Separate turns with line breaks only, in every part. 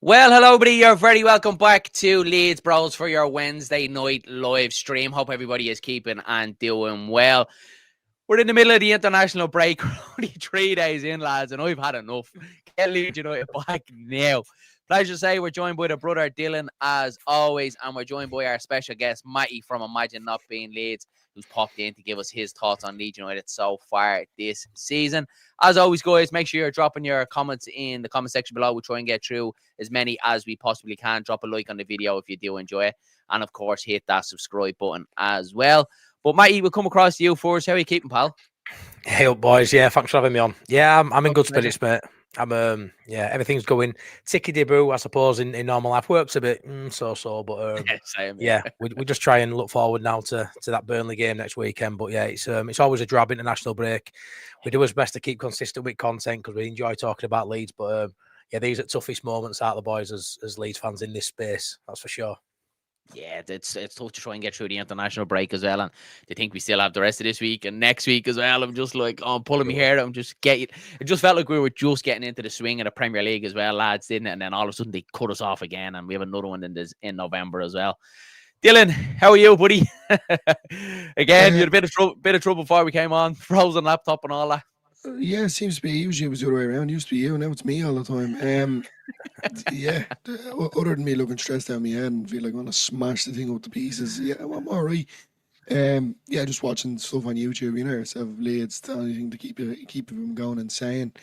Well, hello, everybody. You're very welcome back to Leeds Bros for your Wednesday night live stream. Hope everybody is keeping and doing well. We're in the middle of the international break. We're only 3 days in, lads, and I've had enough. Get Leeds United back now. Pleasure to say we're joined by the brother Dylan, as always, and we're joined by our special guest, Matty from Imagine Not Being Leeds, who's popped in to give us his thoughts on Leeds United so far this season. As always, guys, make sure you're dropping your comments in the comment section below. We'll try and get through as many as we possibly can. Drop a like on the video if you do enjoy it. And, of course, hit that subscribe button as well. But, Matty, we'll come across to you first. How are you keeping, pal?
Hey up, boys. Yeah, thanks for having me on. Yeah, I'm in good spirits, mate. Everything's going tickety-boo, I suppose, in normal life. Work's a bit so, but
Same,
yeah, we just try and look forward now to that Burnley game next weekend. But yeah, it's always a drab international break. We do our best to keep consistent with content because we enjoy talking about Leeds. But yeah, these are toughest moments out of the boys as Leeds fans in this space. That's for sure.
Yeah, it's tough to try and get through the international break as well, and they think we still have the rest of this week and next week as well. I'm just like, I'm pulling my hair out. I'm just getting. It just felt like we were just getting into the swing of the Premier League as well, lads, didn't it? And then all of a sudden they cut us off again, and we have another one in November as well. Dylan, how are you, buddy? Again, you had a bit of trouble before we came on, frozen laptop and all that.
Yeah, it seems to be. Usually it was the other way around. It used to be you, now it's me all the time. Yeah, other than me looking stressed out of my head and feel like I want to smash the thing up to pieces. Yeah, I'm all right. Yeah, just watching stuff on YouTube, yourself, Leeds, anything to keep it from going insane.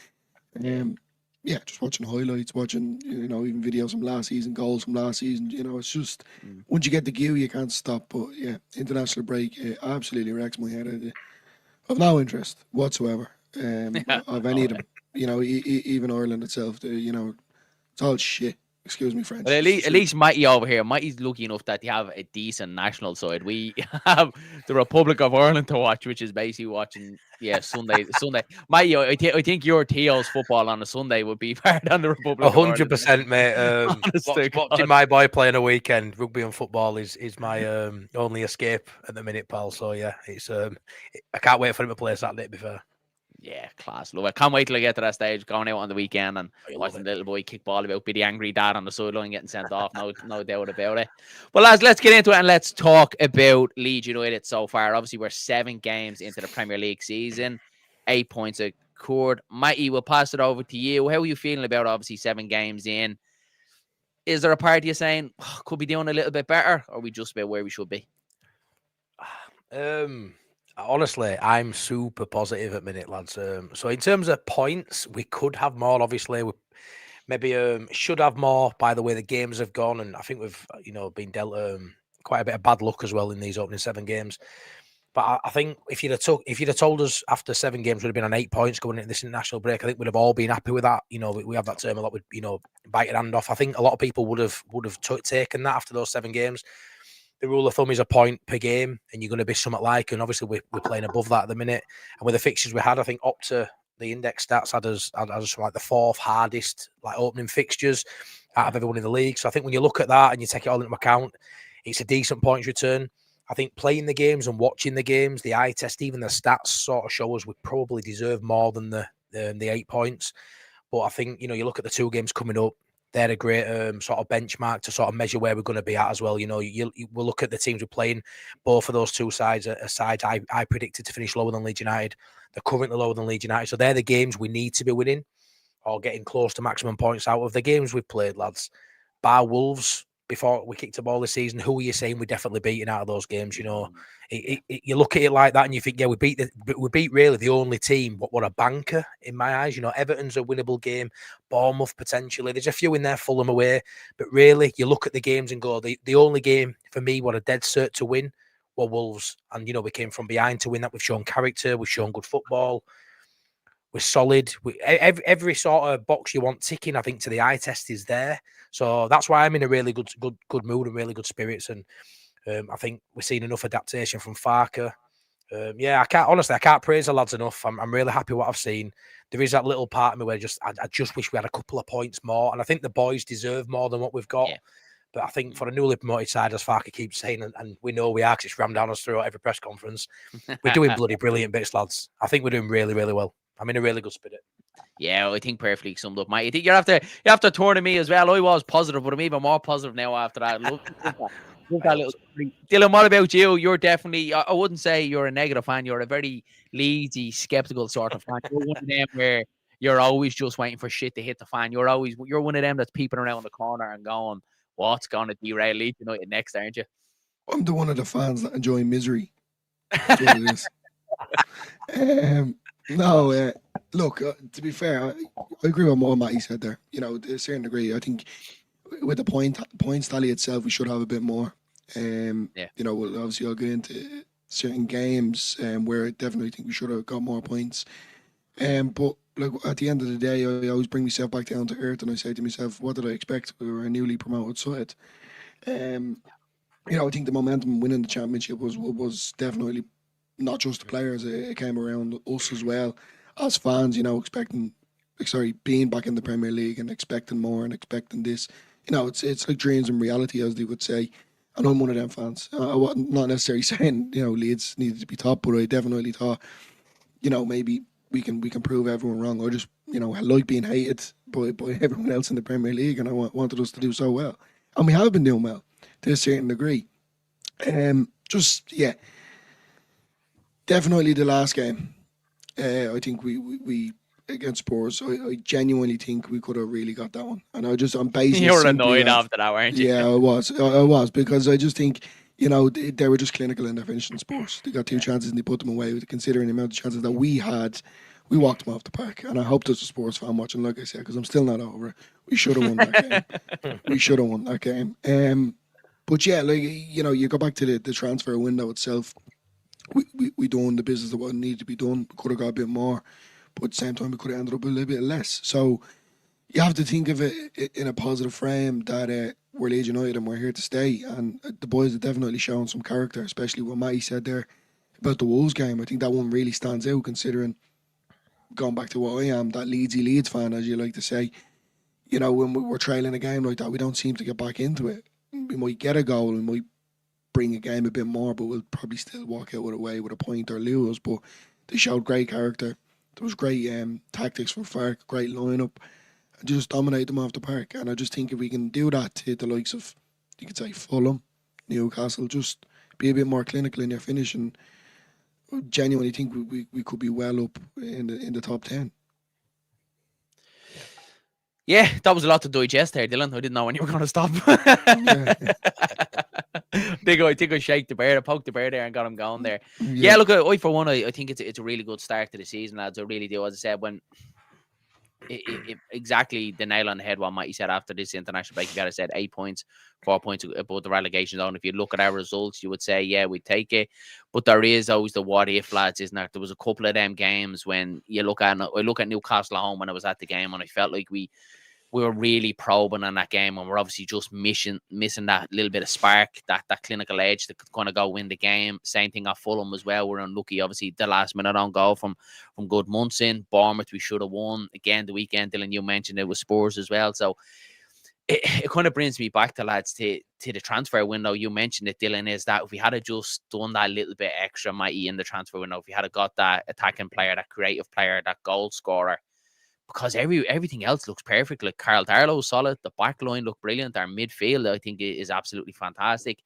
Yeah, just watching highlights, watching even videos from last season, goals from last season. It's just once you get the cue, you can't stop. But yeah, international break absolutely wrecks my head. I've no interest whatsoever. Of any of them, even Ireland itself, it's all shit. Excuse me, French.
But at least Matty over here, Matty's lucky enough that they have a decent national side. We have the Republic of Ireland to watch, which is basically watching, Sunday. Matty, I think your Theo's football on a Sunday would be better than the Republic of Ireland.
100%, mate. Watching my boy play on a weekend, rugby and football is my only escape at the minute, pal. So yeah, it's I can't wait for him to play Saturday, to be fair.
Yeah, class. Love it. Can't wait till I get to that stage, going out on the weekend and watching the little boy kick ball about, be the angry dad on the sideline getting sent off. No doubt about it. Well, lads, let's get into it and let's talk about Leeds United so far. Obviously, we're 7 games into the Premier League season, 8 points scored. Matty, we'll pass it over to you. How are you feeling about obviously 7 games in? Is there a part of you saying could be doing a little bit better, or are we just about where we should be?
Honestly, I'm super positive at minute, lads. So in terms of points, we could have more. Obviously, we maybe should have more by the way the games have gone, and I think we've been dealt quite a bit of bad luck as well in these opening 7 games. But I think if you'd have told us after 7 games we'd have been on 8 points going into this international break, I think we'd have all been happy with that. We have that term a lot with bite your hand off. I think a lot of people would have taken that after those 7 games. The rule of thumb is a point per game, and you're going to be somewhat like, and obviously we're playing above that at the minute. And with the fixtures we had, I think up to the index stats had us like the 4th hardest opening fixtures out of everyone in the league. So I think when you look at that and you take it all into account, it's a decent points return. I think playing the games and watching the games, the eye test, even the stats sort of show us we probably deserve more than the 8 points. But I think you look at the 2 games coming up. They're a great sort of benchmark to sort of measure where we're going to be at as well. We'll look at the teams we're playing. Both of those 2 sides are sides I predicted to finish lower than Leeds United. They're currently lower than Leeds United. So they're the games we need to be winning or getting close to maximum points out of. The games we've played, lads, bar Wolves, before we kicked the ball this season, who are you saying we're definitely beating out of those games? You look at it like that and you think, yeah, we beat really the only team. What a banker in my eyes. Everton's a winnable game. Bournemouth potentially. There's a few in there, Fulham away. But really, you look at the games and go, the only game for me, what a dead cert to win, were Wolves. And, we came from behind to win that. We've shown character. We've shown good football. We're solid. Every sort of box you want ticking, I think, to the eye test is there. So that's why I'm in a really good mood and really good spirits. And I think we're seeing enough adaptation from Farker. I can't praise the lads enough. I'm really happy with what I've seen. There is that little part of me where I just wish we had a couple of points more. And I think the boys deserve more than what we've got. Yeah. But I think for a newly promoted side, as Farker keeps saying, and we know we are, because it's rammed down us throughout every press conference, we're doing bloody brilliant bits, lads. I think we're doing really, really well. I'm in a really good spirit.
Yeah, I think perfectly summed up, mate. I think you have to turn to me as well. I was positive, but I'm even more positive now after that. Love
I
that
hope
little
so.
Dylan, what about you? You're definitely, I wouldn't say you're a negative fan. You're a very Leedsy, skeptical sort of fan. You're one of them where you're always just waiting for shit to hit the fan. You're one of them that's peeping around the corner and going, what's going to derail Leeds United next, aren't you?
I'm the one of the fans that enjoy misery. That's what it is. No,
Class.
look, to be fair, I agree with what Matty said there. You know, to a certain degree, I think with the points tally itself, we should have a bit more.
Yeah.
You know, we'll obviously I'll get into certain games where I definitely think we should have got more points. But like at the end of the day, I always bring myself back down to earth, and I say to myself, what did I expect? We were a newly promoted side. Um, you know, I think the momentum winning the championship was definitely not just the players. It came around us as well as fans. You know, being back in the Premier League and expecting more and expecting this. You know, it's like dreams and reality, as they would say. And I'm one of them fans. I wasn't not necessarily saying Leeds needed to be top, but I definitely thought maybe we can prove everyone wrong. I just I like being hated by everyone else in the Premier League, and I wanted us to do so well, and we have been doing well to a certain degree. Just yeah, definitely the last game. I think we against Spurs. I genuinely think we could have really got that one, and I'm basing it
You're
simply
annoyed
off.
after that, weren't you?
Yeah, I was because I just think they were just clinical in their finishing. Spurs. They got two chances and they put them away. Considering the amount of chances that we had, we walked them off the park. And I hope there's a Spurs fan watching. Like I said, because I'm still not over it. We should have won that game. We should have won that game. But yeah, like you go back to the transfer window itself. We done the business of what needed to be done. We could have got a bit more, but at the same time we could have ended up a little bit less. So you have to think of it in a positive frame that we're Leeds United and we're here to stay. And the boys have definitely shown some character, especially what Matty said there about the Wolves game. I think that one really stands out considering going back to what I am, that Leeds fan, as you like to say. When we're trailing a game like that, we don't seem to get back into it. We might get a goal, we might bring a game a bit more, but we'll probably still walk out with a point or lose. But they showed great character. There was great tactics from Fark, great lineup. Just dominate them off the park. And I just think if we can do that to the likes of, you could say, Fulham, Newcastle, just be a bit more clinical in your finish, and I genuinely think we could be well up in the top 10.
Yeah, that was a lot to digest there, Dylan. I didn't know when you were going to stop.
Yeah.
I think I shake the bear, I poked the bear there and got him going there.
Yeah.
Yeah, look, I for one, I think it's a really good start to the season, lads. I really do. As I said, when exactly the nail on the head what Matty said after this international break, you got to said 8 points, 4 points above the relegation zone. If you look at our results, you would say, yeah, we'd take it. But there is always the what if, lads, isn't there? There was a couple of them games when I look at Newcastle at home when I was at the game, and I felt like we were really probing on that game, and we're obviously just missing that little bit of spark, that clinical edge that could kind of go win the game. Same thing at Fulham as well. We're unlucky, obviously, the last minute on goal from good months in. Bournemouth, we should have won. Again, the weekend, Dylan, you mentioned it was Spurs as well. So it kind of brings me back to, lads, to the transfer window. You mentioned it, Dylan, is that if we had just done that little bit extra, Mighty, in the transfer window, if we had got that attacking player, that creative player, that goal scorer, because everything else looks perfect. Like Carl Darlow's solid. The back line looked brilliant. Our midfield, I think, is absolutely fantastic.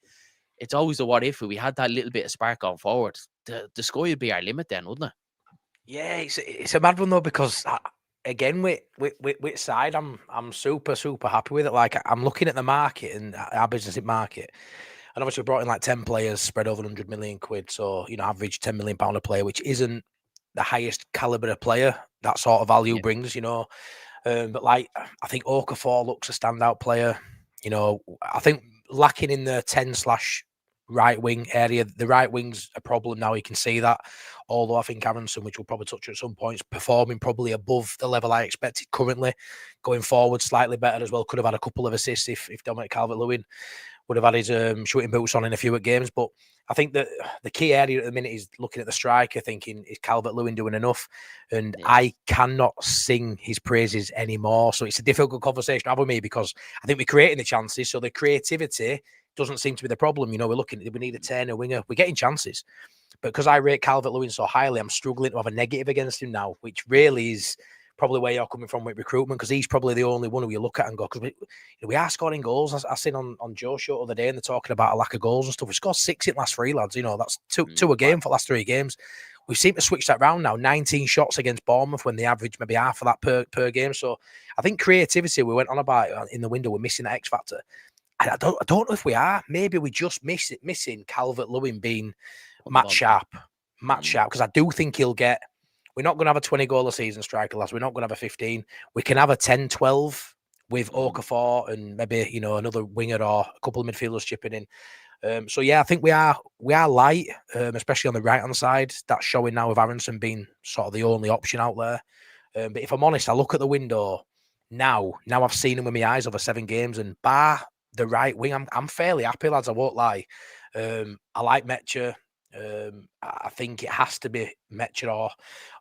It's always the what if we had that little bit of spark going forward. The sky would be our limit then, wouldn't it?
Yeah, it's a mad one though, because again with side, I'm super happy with it. Like, I'm looking at the market and our business in market, and obviously we brought in like 10 players spread over 100 million quid. So average £10 million a player, which isn't the highest caliber of player that sort of value brings. But like, I think Okafor looks a standout player. I think lacking in the 10/right wing area. The right wing's a problem now. You can see that. Although I think Aronson, which we'll probably touch at some points, performing probably above the level I expected currently. Going forward, slightly better as well. Could have had a couple of assists if Dominic Calvert-Lewin would have had his shooting boots on in a few games. But I think that the key area at the minute is looking at the striker, thinking, is Calvert-Lewin doing enough? And I cannot sing his praises anymore. So it's a difficult conversation to have with me, because I think we're creating the chances. So the creativity doesn't seem to be the problem. We're looking at, we need a 10, a winger. We're getting chances. But because I rate Calvert-Lewin so highly, I'm struggling to have a negative against him now, which really is probably where you're coming from with recruitment, because he's probably the only one who you look at and go, because we are scoring goals. I seen on Joe's show the other day, and they're talking about a lack of goals and stuff. We scored 6 in last 3, lads. That's two a game for the last 3 games. We seem to switch that round now. 19 shots against Bournemouth when they average maybe half of that per game. So I think creativity, we went on about in the window, we're missing that X factor. I don't know if we are. Maybe we just missing Calvert-Lewin being Matt Sharp, because I do think he'll get. We're not going to have a 20-goal a season striker, lads. We're not going to have a 15. We can have a 10, 12 with Okafor and maybe another winger or a couple of midfielders chipping in. So yeah, I think we are light, especially on the right hand side. That's showing now with Aronson being sort of the only option out there. But if I'm honest, I look at the window now. Now I've seen him with my eyes over 7 games, and bar the right wing, I'm fairly happy, lads. I won't lie. I like Metcher. I think it has to be Metcher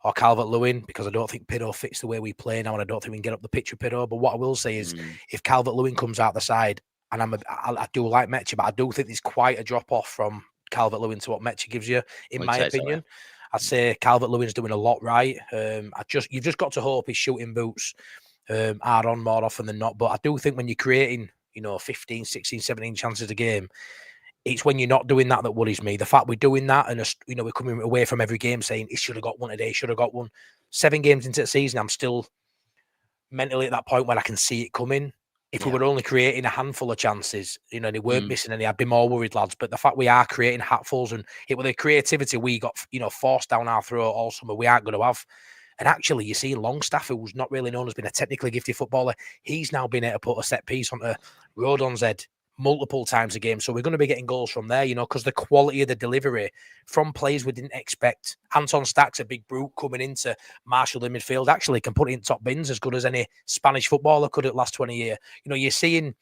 or Calvert-Lewin, because I don't think Pido fits the way we play now, and I don't think we can get up the pitch with Pido. But what I will say is, if Calvert-Lewin comes out the side, and I do like Metcher, but I do think there's quite a drop off from Calvert-Lewin to what Metcher gives you, in my opinion. So, yeah. I'd say Calvert-Lewin's doing a lot right. You've just got to hope his shooting boots are on more often than not. But I do think when you're creating 15, 16, 17 chances a game, it's when you're not doing that worries me. The fact we're doing that, and we're coming away from every game saying he should have got one today, should have got one. 7 games into the season, I'm still mentally at that point where I can see it coming. If we were only creating a handful of chances, they weren't missing any, I'd be more worried, lads. But the fact we are creating hatfuls, and it with the creativity we got, forced down our throat all summer, we aren't going to have. And actually, you see Longstaff, who's not really known as being a technically gifted footballer, he's now been able to put a set piece onto Rodon's head multiple times a game. So we're going to be getting goals from there, because the quality of the delivery from players we didn't expect. Anton Stack's a big brute coming into Marshall in midfield, actually can put it in top bins as good as any Spanish footballer could at last 20 years. You're seeing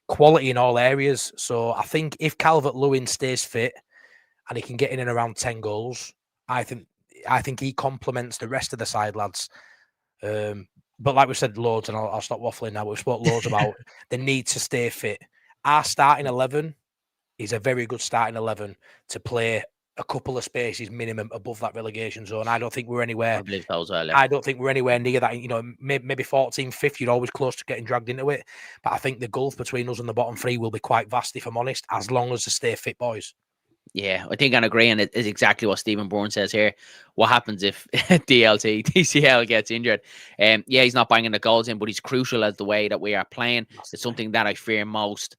quality in all areas. So I think if Calvert-Lewin stays fit and he can get in and around 10 goals, I think he complements the rest of the side, lads. But like we said loads, and I'll stop waffling now, we've spoke loads about the need to stay fit. Our starting 11 is a very good starting 11 to play a couple of spaces minimum above that relegation zone. I don't think we're anywhere.
I believe that was earlier.
I don't think we're anywhere near that. Maybe 14th, 5th, you're always close to getting dragged into it. But I think the gulf between us and the bottom 3 will be quite vast, if I'm honest, as long as they stay fit, boys.
Yeah, I think I agree, and it is exactly what Stephen Bourne says here. What happens if DCL gets injured? Yeah, he's not banging the goals in, but he's crucial as the way that we are playing. It's something that I fear most.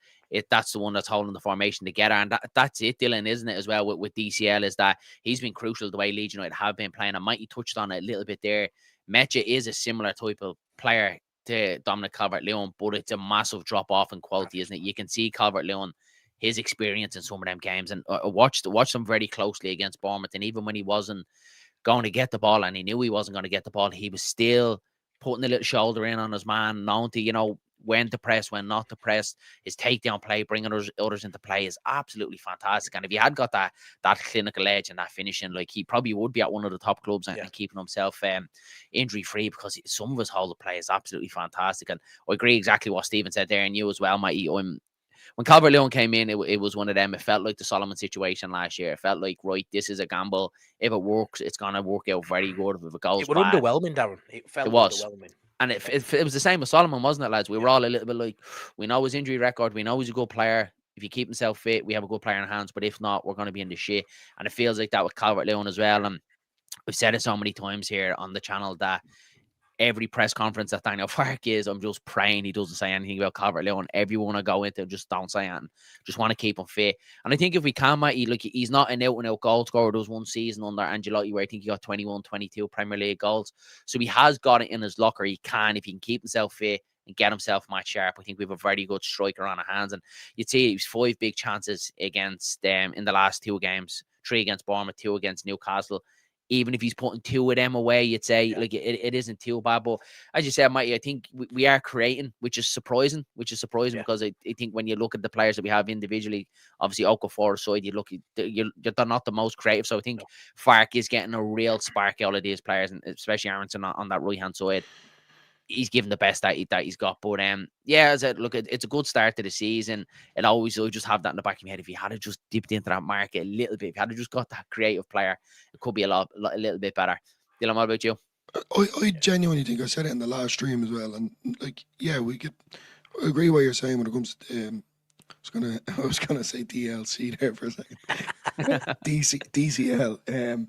That's the one that's holding the formation together, and that's it, Dylan, isn't it? As well with DCL, is that he's been crucial the way Leeds United have been playing. And Mikey touched on it a little bit there. Metcha is a similar type of player to Dominic Calvert-Lewin, but it's a massive drop off in quality, isn't it? You can see Calvert-Lewin, his experience in some of them games, and watched them very closely against Bournemouth. And even when he wasn't going to get the ball, and he knew he wasn't going to get the ball, he was still putting a little shoulder in on his man, known to, when to press, when not to press. His takedown play, bringing others into play is absolutely fantastic. And if he had got that clinical edge and that finishing, like, he probably would be at one of the top clubs and keeping himself injury free, because some of his hold of play is absolutely fantastic. And I agree exactly what Stephen said there, and you as well, Mikey. When Calvert-Lewin came in, it was one of them. It felt like the Solomon situation last year. It felt like, right, this is a gamble. If it works, it's going to work out very good. If it goes
bad, it was underwhelming, Darren. It was underwhelming.
And it was the same with Solomon, wasn't it, lads? We were all a little bit like, we know his injury record. We know he's a good player. If he keep himself fit, we have a good player in hands. But if not, we're going to be in the shit. And it feels like that with Calvert-Lewin as well. And we've said it so many times here on the channel that every press conference that Daniel Farke is, I'm just praying he doesn't say anything about Calvert-Lewin. Everyone I go into, just don't say anything. Just want to keep him fit. And I think if we can, Mikey, look, he's not an out-and-out goal scorer. There was one season under Angelotti where I think he got 21, 22 Premier League goals. So he has got it in his locker. He can, if he can keep himself fit and get himself match sharp. I think we have a very good striker on our hands. And you'd see it was 5 big chances against them in the last 2 games. 3 against Bournemouth, 2 against Newcastle. Even if he's putting 2 of them away, you'd say, like, it isn't too bad. But as you said, Mikey, I think we are creating, which is surprising because I think when you look at the players that we have individually, obviously Okafor aside, you look, they're not the most creative. So I think Farke is getting a real spark out of these players, and especially Aronson on that right-hand side. He's given the best that he's got. But as I look, it's a good start to the season. And I just have that in the back of my head. If he had just dipped into that market a little bit, if he had just got that creative player, it could be a little bit better. Dylan, what about you?
I genuinely think I said it in the last stream as well, and like, yeah, we could agree what you're saying when it comes to. I was gonna say DLC there for a second. DCL.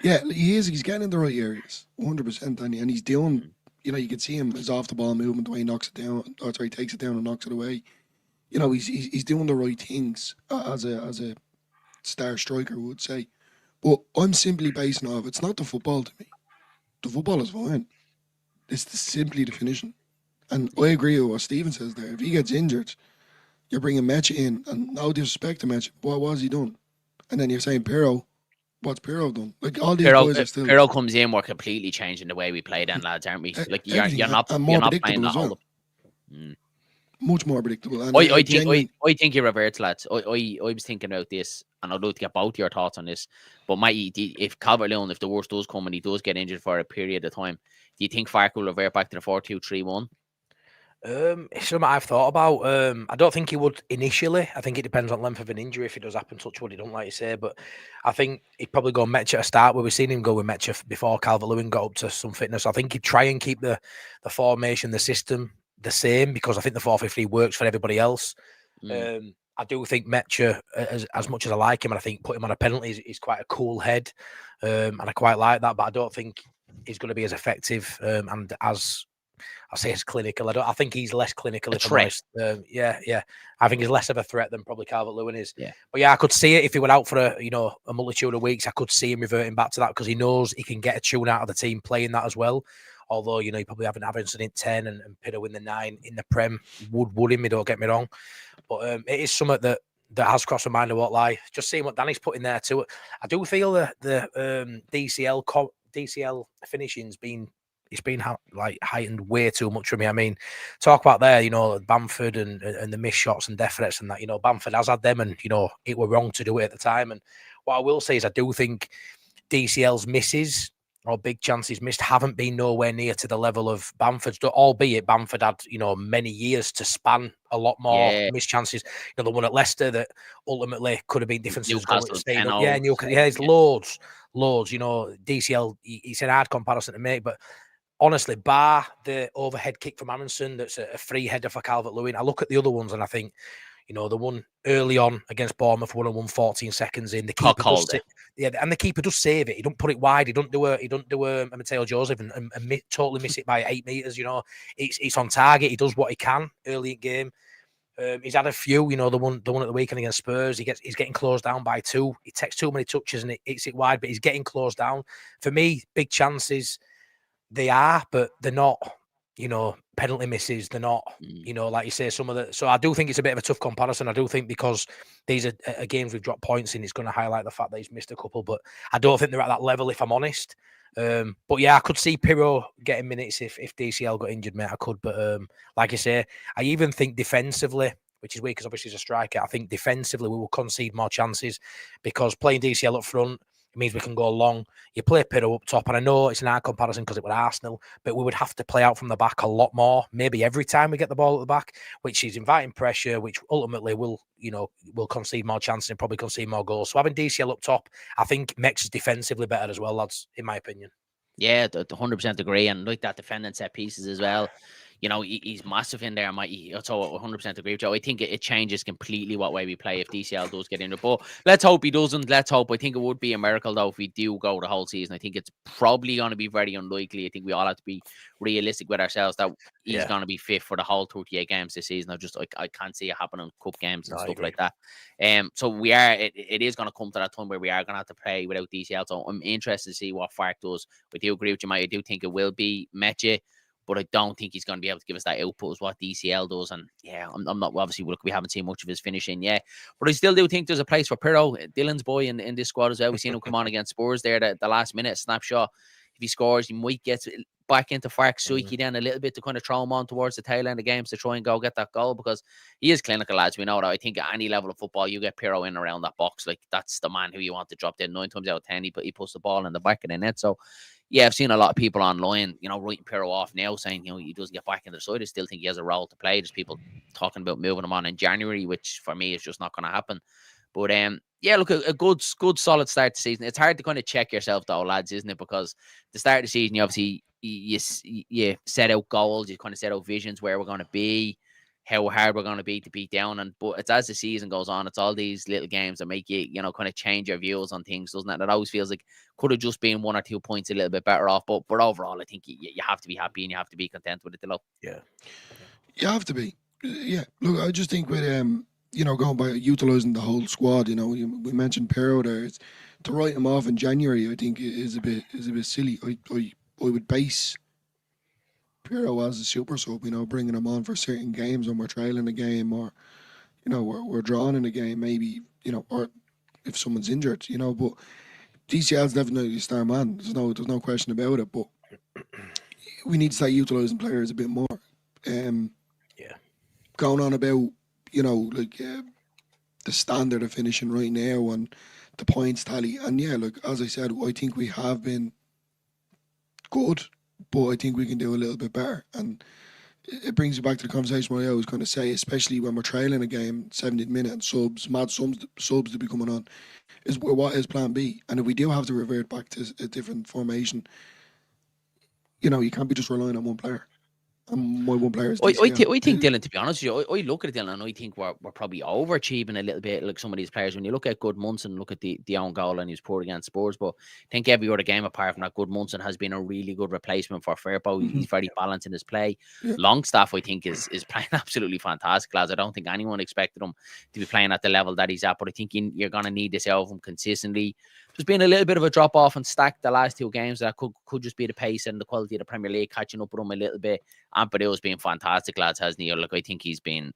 Yeah, he's getting in the right areas, 100%, and he's doing.
Mm.
You know, you can see him his off the ball movement, the way he knocks it down, or sorry, takes it down and knocks it away. You know, he's doing the right things as a star striker, I would say. But I'm simply basing off it's not the football to me. The football is fine. It's simply the finishing. And I agree with what Stephen says there. If he gets injured, you're bringing Mecha in, and no disrespect to Mecha, what was he done? And then you're saying Pirro, what's Pirro done? Like all these boys are still
Pirlo comes in, we're completely changing the way we play then, lads, aren't we? Like
everything, and
you're
more
not playing
predictable
that
as
hold
well.
up. Mm.
Much more predictable. And
I think he reverts, lads. I was thinking about this, and I'd love to get both your thoughts on this. But if Calvert-Lewin, if the worst does come and he does get injured for a period of time, do you think Fark will revert back to the 4-2-3-1?
It's something I've thought about. I don't think he would initially. I think it depends on length of an injury. If it does happen, touch wood, he don't like you say. But I think he'd probably go Mecha at a start. Where we've seen him go with Mecha before Calvert-Lewin got up to some fitness. I think he'd try and keep the formation, the system the same, because I think the 4-5-3 works for everybody else. I do think Mecha, as much as I like him, and I think put him on a penalty is quite a cool head, and I quite like that. But I don't think he's going to be as effective and as I say as clinical. I think he's less clinical. If I'm honest. Yeah. I think he's less of a threat than probably Calvert-Lewin is.
Yeah.
But yeah, I could see it if he went out for a multitude of weeks. I could see him reverting back to that because he knows he can get a tune out of the team playing that as well. Although, you probably having Avinson in 10 and Pitter in the 9 in the Prem would him, don't get me wrong. But it is something that has crossed my mind, I won't lie. Just seeing what Danny's put in there too. I do feel that the DCL finishing's been heightened way too much for me. I mean, talk about there, Bamford and the missed shots and death threats and that, Bamford has had them and, it were wrong to do it at the time. And what I will say is I do think DCL's misses or big chances missed haven't been nowhere near to the level of Bamford's, albeit Bamford had, many years to span a lot more missed chances. The one at Leicester that ultimately could have been differences going to stay up. Yeah, Newcastle, there's loads. DCL, it's an hard comparison to make, but honestly, bar the overhead kick from Aronson, that's a free header for Calvert-Lewin. I look at the other ones and I think, the one early on against Bournemouth, 14 seconds in. The keeper and the keeper does save it. He don't put it wide. He don't do a Mateo Joseph and totally miss it by 8 meters. It's on target. He does what he can early in game. He's had a few, the one at the weekend against Spurs. He's getting closed down by 2. He takes too many touches and it hits it wide, but he's getting closed down. For me, big chances. They are, but they're not, penalty misses. They're not, like you say, some of the. So I do think it's a bit of a tough comparison. I do think because these are games we've dropped points in, it's going to highlight the fact that he's missed a couple, but I don't think they're at that level, if I'm honest. But yeah, I could see Pirro getting minutes if DCL got injured, mate. I could, but like you say, I even think defensively, which is weird because obviously he's a striker, I think defensively we will concede more chances because playing DCL up front, it means we can go long. You play Pirro up top, and I know it's an hard comparison because it was Arsenal, but we would have to play out from the back a lot more, maybe every time we get the ball at the back, which is inviting pressure, which ultimately will concede more chances and probably concede more goals. So having DCL up top, I think makes us defensively better as well, lads, in my opinion.
Yeah, 100% agree. And like that defending set pieces as well. He's massive in there. So 100% agree with you. I think it changes completely what way we play if DCL does get in there. But let's hope he doesn't. Let's hope. I think it would be a miracle, though, if we do go the whole season. I think it's probably going to be very unlikely. I think we all have to be realistic with ourselves that he's going to be fit for the whole 38 games this season. I can't see it happening in cup games and stuff like that. So we are. It is going to come to that time where we are going to have to play without DCL. So I'm interested to see what Fark does. I do agree with you, mate. I do think it will be Meche, but I don't think he's going to be able to give us that output as what DCL does. And yeah, I'm not, obviously, look, we haven't seen much of his finishing yet, but I still do think there's a place for Pirro, Dylan's boy in this squad as well. We've seen him come on against Spurs there, the last minute snapshot. If he scores, he might get back into Fark's psyche then a little bit to kind of throw him on towards the tail end of games to try and go get that goal, because he is clinical, lads. We know that. I think at any level of football, you get Pirro in around that box. Like, that's the man who you want to drop in 9 times out of 10. He puts the ball in the back of the net. So yeah, I've seen a lot of people online, writing Pirro off now, saying, he doesn't get back in the side. I still think he has a role to play. There's people talking about moving him on in January, which for me is just not going to happen. But Yeah, look, a good solid start to season. It's hard to kind of check yourself though, lads, isn't it? Because the start of the season, you obviously you set out goals, you kind of set out visions where we're going to be, how hard we're going to be to beat down, and but it's as the season goes on, it's all these little games that make you kind of change your views on things, doesn't it? It always feels like could have just been 1 or 2 points a little bit better off, but overall, I think you have to be happy and you have to be content with it. Dillo.
Yeah,
You have to be. Yeah. Look, I just think with going by utilising the whole squad, we mentioned Pero there. To write him off in January, I think is a bit silly. I would base Pero as a super sub, bringing him on for certain games when we're trailing a game or we're drawing in a game, maybe or if someone's injured, but DCL's definitely a star man. There's no question about it. But we need to start utilising players a bit more.
yeah.
Going on about the standard of finishing right now and the points tally, and yeah, look, as I said, I think we have been good, but I think we can do a little bit better. And it brings you back to the conversation where I was going to say, especially when we're trailing a game, 70th minute and mad subs to be coming on, is what is plan B? And if we do have to revert back to a different formation, you can't be just relying on one player. And my one player is
I
DCL.
think Dylan, to be honest with you, I look at Dylan and I think we're probably overachieving a little bit, like some of these players. When you look at Good Munson, look at the own goal and he's poor against Spurs, but I think every other game apart from that, Good Munson has been a really good replacement for Firpo. He's very balanced in his play.
Yeah.
Longstaff, I think, is playing absolutely fantastic, lads. I don't think anyone expected him to be playing at the level that he's at, but I think you're going to need this out of him consistently. There's been a little bit of a drop off and stack the last 2 games. That could just be the pace and the quality of the Premier League catching up with him a little bit. Ampadu's been fantastic, lads, hasn't he? Look, I think he's been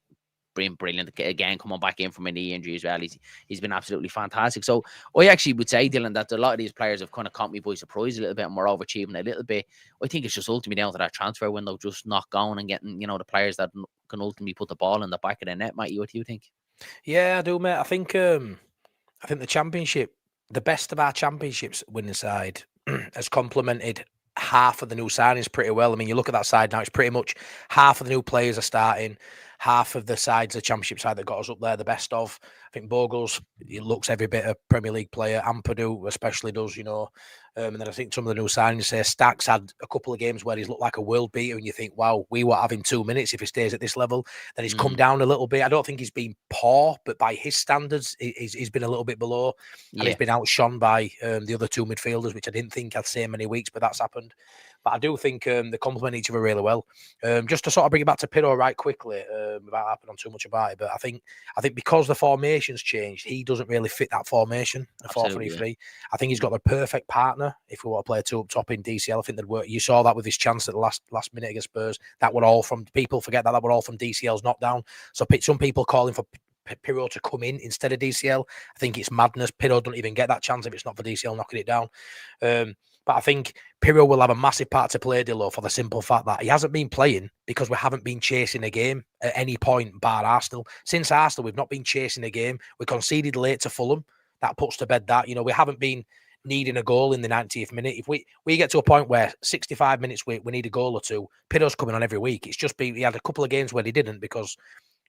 brilliant again, coming back in from a knee injury as well. He's been absolutely fantastic. So I actually would say, Dylan, that a lot of these players have kind of caught me by surprise a little bit and we're overachieving a little bit. I think it's just ultimately down to that transfer window just not going and getting the players that can ultimately put the ball in the back of the net. Matty, what do you think?
Yeah, I do, mate. I think the Championship, the best of our Championships winning side, has complemented half of the new signings pretty well. I mean, you look at that side now; it's pretty much half of the new players are starting. Half of the sides, the Championship side that got us up there, the best of. I think Bogle's, he looks every bit a Premier League player. Ampadu especially does, and then I think some of the new signings say Stack's had a couple of games where he's looked like a world beater, and you think, wow, we won't have him 2 minutes if he stays at this level. Then he's come down a little bit. I don't think he's been poor, but by his standards, he's been a little bit below, and he's been outshone by the other 2 midfielders, which I didn't think I'd say many weeks, but that's happened. But I do think they complement each other really well. Just to sort of bring it back to Pirro right quickly, without harping on too much about it, but I think because the formation's changed, he doesn't really fit that formation, the 4-3-3. Yeah. I think he's got the perfect partner if we want to play 2 up top in DCL. I think that work. You saw that with his chance at the last minute against Spurs. That were all from people forget that were all from DCL's knockdown. So some people calling for Pirro to come in instead of DCL. I think it's madness. Pirro don't even get that chance if it's not for DCL knocking it down. But I think Pirro will have a massive part to play, Dillo, for the simple fact that he hasn't been playing because we haven't been chasing a game at any point bar Arsenal. Since Arsenal, we've not been chasing a game. We conceded late to Fulham. That puts to bed that. We haven't been needing a goal in the 90th minute. If we get to a point where 65 minutes we need a goal or 2, Pirro's coming on every week. It's just he had a couple of games where he didn't because,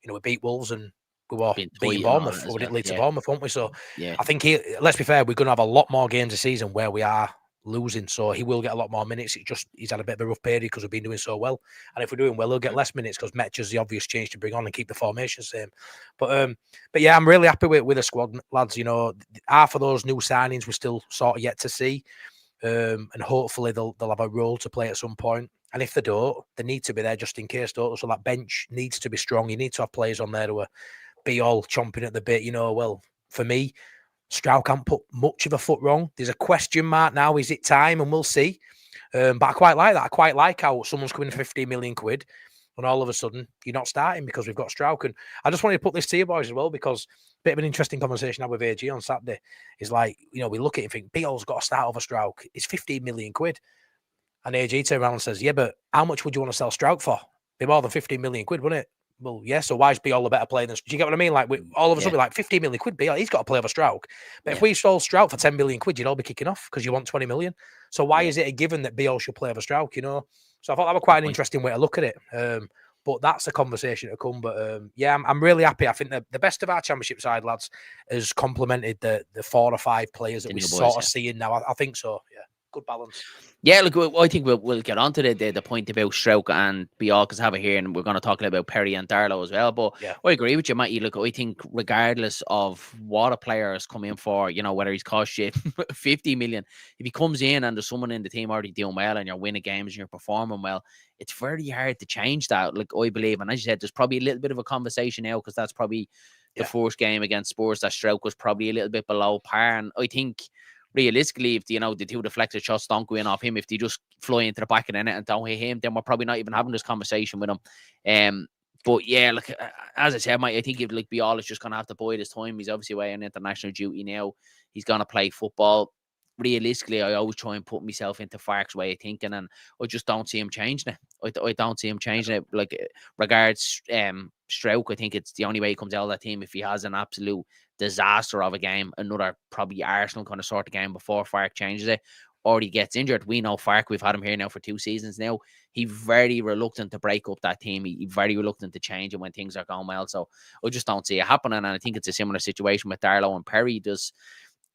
we beat Wolves and we were beating Bournemouth. We didn't lead to Bournemouth, won't we? So I think let's be fair, we're going to have a lot more games this season where we are losing, so he will get a lot more minutes. He's had a bit of a rough period because we've been doing so well, and if we're doing well, he'll get less minutes because Metcher's the obvious change to bring on and keep the formation same. But yeah, I'm really happy with the squad, lads. Half of those new signings we're still sort of yet to see, and hopefully they'll have a role to play at some point. And if they don't, they need to be there just in case. Don't. So that bench needs to be strong. You need to have players on there who are be all chomping at the bit. Well, for me, Stroud can't put much of a foot wrong. There's a question mark now. Is it time? And we'll see. But I quite like that. I quite like how someone's coming for 15 million quid and all of a sudden you're not starting because we've got Stroud. And I just wanted to put this to you boys as well because a bit of an interesting conversation I had with AG on Saturday is like, we look at it and think, Beale's got to start over Stroud. It's 15 million quid. And AG turned around and says, yeah, but how much would you want to sell Stroud for? Be more than 15 million quid, wouldn't it? Well, yeah, so why is Beale a better player than... Do you get what I mean? Like, all of a sudden, like 15 million quid, Beale, he's got to play over Stroud. But if we sold Stroud for 10 million quid, you'd all be kicking off because you want 20 million. So why is it a given that Beale should play over Stroud, So I thought that was quite an interesting way to look at it. But that's a conversation to come. But yeah, I'm really happy. I think the best of our Championship side, lads, has complemented the 4 or 5 players that
The
we're
new boys,
sort of
yeah.
seeing now. I think so. Yeah, good balance.
Yeah, look, I think we'll get on to the point about Stroke and Bialkas have it here, and we're going to talk about Perry and Darlow as well. But
Yeah.
I agree with you, Matty. Look, I think regardless of what a player has come in for, you know, whether he's cost you 50 million, if he comes in and there's someone in the team already doing well and you're winning games and you're performing well, it's very hard to change that. Like, I believe, and as you said, there's probably a little bit of a conversation now because that's probably the first game against Spurs that Stroke was probably a little bit below par, and I think realistically, if the 2 deflected shots don't go in off him, if they just fly into the back of the net and don't hit him, then we're probably not even having this conversation with him. But yeah, look, as I said, Mike, I think if like Bial is just gonna have to bide his time. He's obviously away on international duty now. He's gonna play football. Realistically, I always try and put myself into Fark's way of thinking, and I just don't see him changing it. I don't see him changing it. Like regards Stroke, I think it's the only way he comes out of that team if he has an absolute disaster of a game, another probably Arsenal kind of sort of game before Fark changes it, or he gets injured. We know Fark, we've had him here now for 2 seasons now. He's very reluctant to break up that team. He's very reluctant to change it when things are going well. So I just don't see it happening. And I think it's a similar situation with Darlow and Perry. There's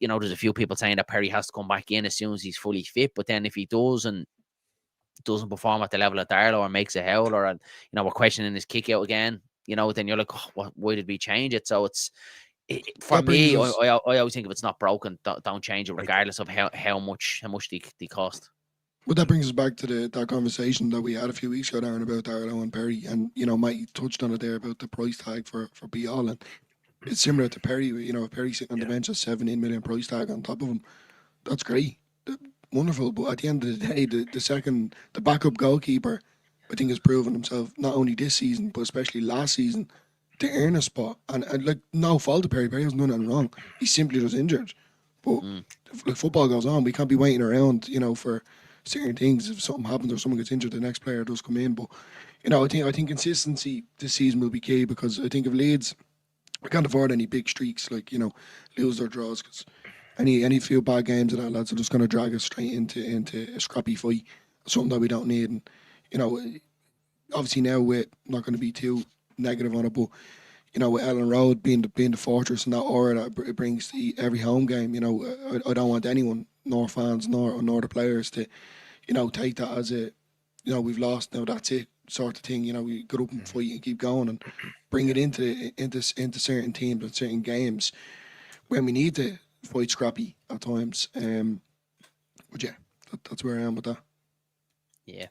a few people saying that Perry has to come back in as soon as he's fully fit. But then if he doesn't perform at the level of Darlow or makes a howler, and we're questioning his kick out again, then you're like, why did we change it? So for me, I always think if it's not broken, don't change it, regardless of how much they cost.
Well, that brings us back to that conversation that we had a few weeks ago, Darren, about Darlow and Perry, and Mike touched on it there about the price tag for Bial, and it's similar to Perry. If Perry's sitting on the bench, a 17 million price tag on top of him, that's great, wonderful. But at the end of the day, the backup goalkeeper, I think, has proven himself not only this season but especially last season to earn a spot, and like, no fault of Perry. Perry hasn't done anything wrong. He simply was injured. But if football goes on, we can't be waiting around, for certain things. If something happens or someone gets injured, the next player does come in. But I think consistency this season will be key, because I think if Leeds, we can't afford any big streaks, like lose or draws, because any few bad games of that, lads, are just going to drag us straight into a scrappy fight, something that we don't need. And obviously now we're not going to be too negative on it, but with Ellandroad being the fortress and that aura that it brings to every home game, I don't want anyone, nor fans, nor the players, to take that as a we've lost, now that's it sort of thing. We get up and fight and keep going, and bring it into certain teams and certain games when we need to fight scrappy at times. But yeah, that's where I am with that.
Yeah.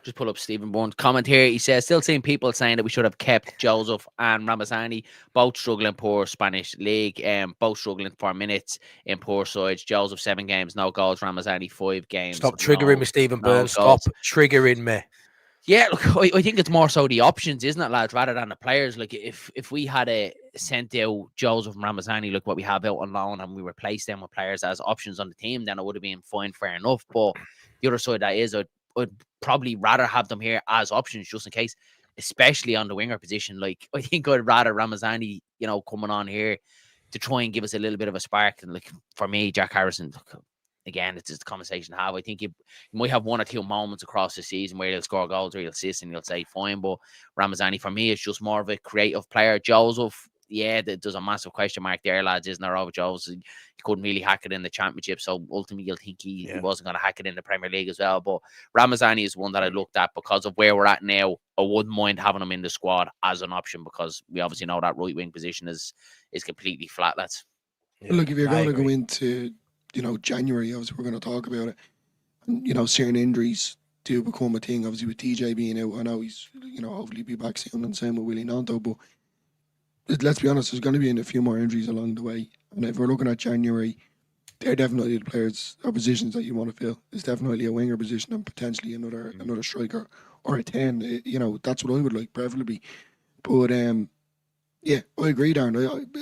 Just pull up Stephen Bourne's comment here. He says, still seeing people saying that we should have kept Joseph and Ramazani, both struggling poor Spanish league, both struggling for minutes in poor sides. Joseph 7 games, no goals. Ramazani 5 games.
Stop triggering me, Stephen Burns.
Goals.
Stop triggering me.
Yeah, look, I think it's more so the options, isn't it, lads, rather than the players. Like, if we had sent out Joseph and Ramazani, look what we have out on loan, and we replaced them with players as options on the team, then it would have been fine, fair enough. But the other side of that is, I'd probably rather have them here as options, just in case, especially on the winger position. Like, I think I'd rather Ramazani, coming on here to try and give us a little bit of a spark. And like, for me, Jack Harrison, look, again, it's just a conversation to have. I think you might have 1 or 2 moments across the season where he'll score goals or he'll assist and you'll say fine. But Ramazani, for me, is just more of a creative player. Joseph, yeah, there's a massive question mark there, lads, isn't there, over Joseph? He couldn't really hack it in the Championship, so ultimately you'll think he wasn't going to hack it in the Premier League as well. But Ramazani is one that I looked at because of where we're at now. I wouldn't mind having him in the squad as an option, because we obviously know that right wing position is completely flat, lads.
Yeah, look, if you're going to go into January, obviously we're going to talk about it, and certain injuries do become a thing. Obviously with TJ being out, I know he's hopefully be back soon, and same with Willie Nanto, but let's be honest, there's going to be a few more injuries along the way. And if we're looking at January, they're definitely the players or positions that you want to fill. It's definitely a winger position and potentially another striker or a 10. That's what I would like, preferably. But yeah, I agree, Darren.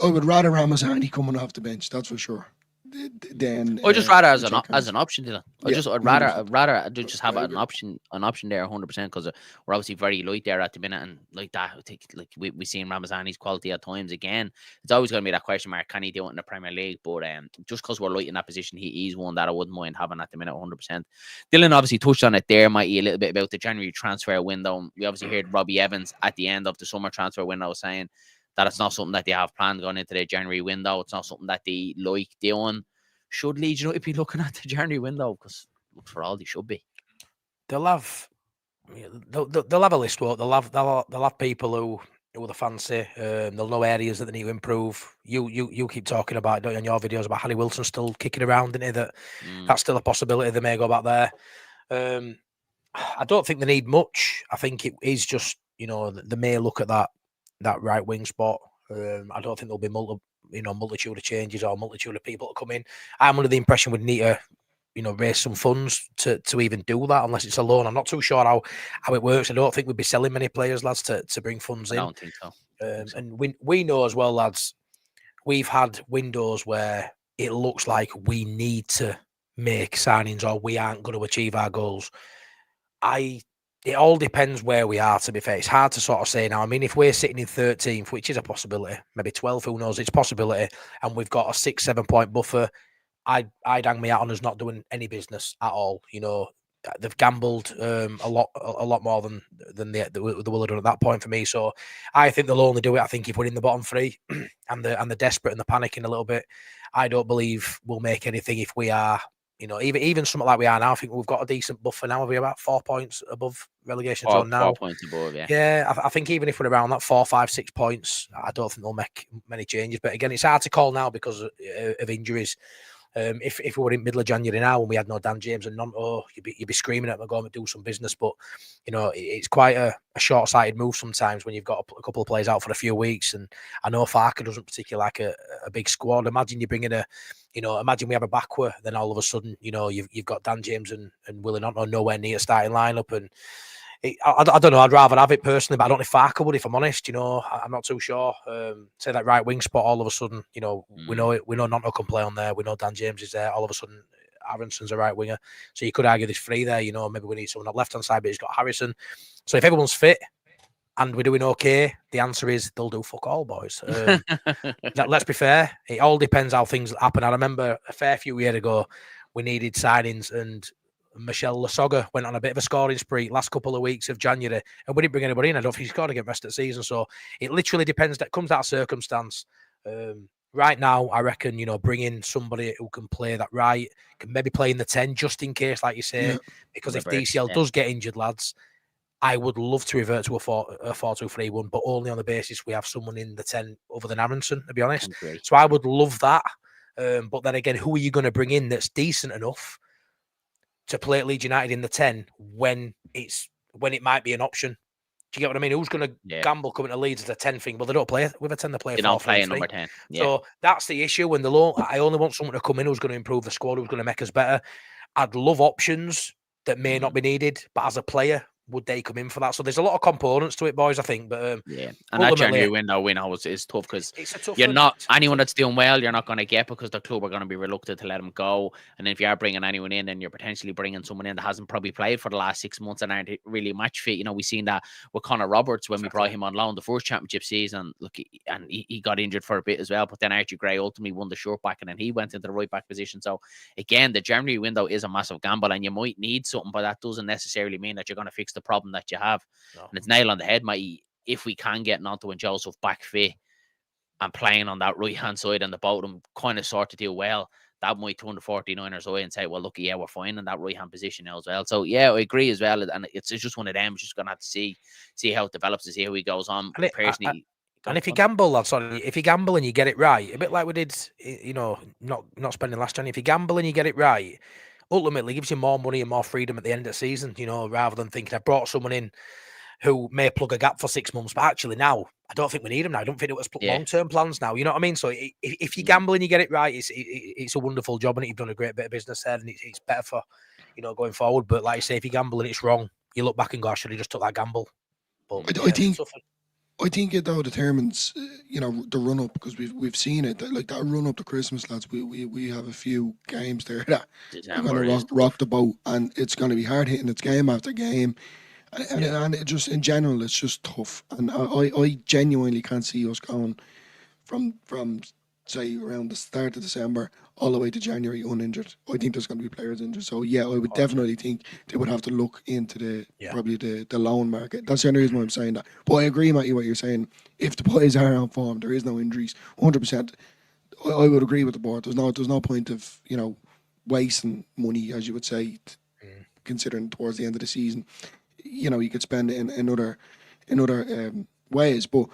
I would rather Ramazani coming off the bench, that's for sure. then
Or just rather as
the
an
Jack
as
Hands.
an option, Dylan.
Yeah,
I'd
100%.
rather just have
I
an
agree.
option there, 100%, because we're obviously very light there at the minute, and like that, I think, like we seen Ramazani's quality at times again. It's always going to be that question mark: can he do it in the Premier League? But just because we're light in that position, he's one that I wouldn't mind having at the minute, 100%. Dylan obviously touched on it there, Mikey, a little bit about the January transfer window. We obviously heard Robbie Evans at the end of the summer transfer window saying that it's not something that they have planned going into the January window. It's not something that they like doing. Should Leeds United be looking at the January window? Because for all they should be.
They'll have they'll have a list. They'll have people who the fancy. They'll know areas that they need to improve. You keep talking about, don't you, on your videos about Harry Wilson still kicking around, isn't it? That's still a possibility. They may go back there. I don't think they need much. I think it is just, they may look at that right wing spot. I don't think there'll be multitude of changes or multitude of people to come in. I'm under the impression we'd need to, raise some funds to even do that, unless it's a loan. I'm not too sure how it works. I don't think we'd be selling many players, lads, to bring funds in.
I don't think so.
And we know as well, lads, we've had windows where it looks like we need to make signings or we aren't going to achieve our goals. It all depends where we are, to be fair. It's hard to sort of say now. I mean, if we're sitting in 13th, which is a possibility, maybe 12th, who knows, it's a possibility, and we've got a 6-7 point buffer, I'd hang me out on us not doing any business at all. They've gambled a lot more than they will have done at that point for me. So I think they'll only do it, I think, if we're in the bottom three and they're desperate and they're panicking a little bit. I don't believe we'll make anything if we are, even something like we are now. I think we've got a decent buffer now. We're about 4 points above relegation zone now.
4 points above, yeah.
Yeah, I think even if we're around that 4, 5, 6 points, I don't think they'll make many changes. But again, it's hard to call now because of injuries. If we were in middle of January now and we had no Dan James and Nonto, you'd be screaming at them, going to do some business. But it's quite a short-sighted move sometimes when you've got a couple of players out for a few weeks. And I know Farker doesn't particularly like a big squad. Imagine you bring in imagine we have a backward, then all of a sudden, you've got Dan James and Willie Nonto nowhere near starting lineup. And I don't know. I'd rather have it personally, but I don't know if Farker would, if I'm honest. I'm not too sure. Say that right wing spot, all of a sudden, we know it. We know Nonto can play on there. We know Dan James is there. All of a sudden, Aronson's a right winger. So you could argue there's three there. Maybe we need someone on the left hand side, but he's got Harrison. So if everyone's fit and we're doing okay, the answer is they'll do fuck all, boys. Let's be fair. It all depends how things happen. I remember a fair few years ago, we needed signings and Michelle Lasoga went on a bit of a scoring spree last couple of weeks of January, and we didn't bring anybody in. I don't think he scored again rest of the season. So it literally depends. That comes out of circumstance. Right now, I reckon, bring in somebody who can play that right, can maybe play in the 10 just in case, like you say, because if DCL does get injured, lads, I would love to revert to a 4-2-3-1, but only on the basis we have someone in the 10 other than Aronson, to be honest. So I would love that. But then again, who are you going to bring in that's decent enough to play at Leeds United in the 10 when it might be an option? Do you get what I mean? Who's going to gamble coming to Leeds as a 10 thing? Well, they don't play with a 10, they play.
They don't play a number 10. Yeah.
So that's the issue. And I only want someone to come in who's going to improve the squad, who's going to make us better. I'd love options that may not be needed, but as a player, would they come in for that? So there's a lot of components to it, boys, I think. But
and that January window is tough because you're not anyone that's doing well, you're not going to get, because the club are going to be reluctant to let them go. And if you are bringing anyone in, then you're potentially bringing someone in that hasn't probably played for the last 6 months and aren't really match fit. We've seen that with Connor Roberts when we brought him on loan the first championship season. Look, and he got injured for a bit as well. But then Archie Gray ultimately won the short back, and then he went into the right back position. So again, the January window is a massive gamble, and you might need something, but that doesn't necessarily mean that you're going to fix the problem that you have. No. And it's nail on the head, mate. If we can get Nonto and Joseph back fit and playing on that right hand side and the bottom kind of sort of do well, that might turn the 49ers away and say, well, look, we're fine in that right hand position now as well. So I agree as well. And it's just one of them. It's just gonna have to see how it develops, to see how he goes on. Personally,
and if you gamble, lads, if you gamble and you get it right, a bit like we did, not spending last January, if you gamble and you get it right, ultimately gives you more money and more freedom at the end of the season, rather than thinking I brought someone in who may plug a gap for 6 months, but actually now I don't think we need him now. I don't think it was long-term plans now. You know what I mean? So if you gamble and you get it right, it's a wonderful job, and you've done a great bit of business there, and it's better for going forward. But like I say, if you gamble and it's wrong, you look back and go, I should have just took that gamble. But
I think I think it though determines, the run up, because we've seen it, like that run up to Christmas, lads. We have a few games there that are going to
December is tough.
rock the boat, and it's going to be hard hitting. It's game after game, and it just in general, it's just tough. And I genuinely can't see us going from say around the start of December all the way to January uninjured. I think there's going to be players injured. So yeah, I would definitely think they would have to look into probably the loan market. That's the only reason why I'm saying that. But I agree, Matty, what you're saying. If the boys are on form, there is no injuries. 100%. I would agree with the board. There's no point of wasting money, as you would say, considering towards the end of the season. You could spend it in other ways, but.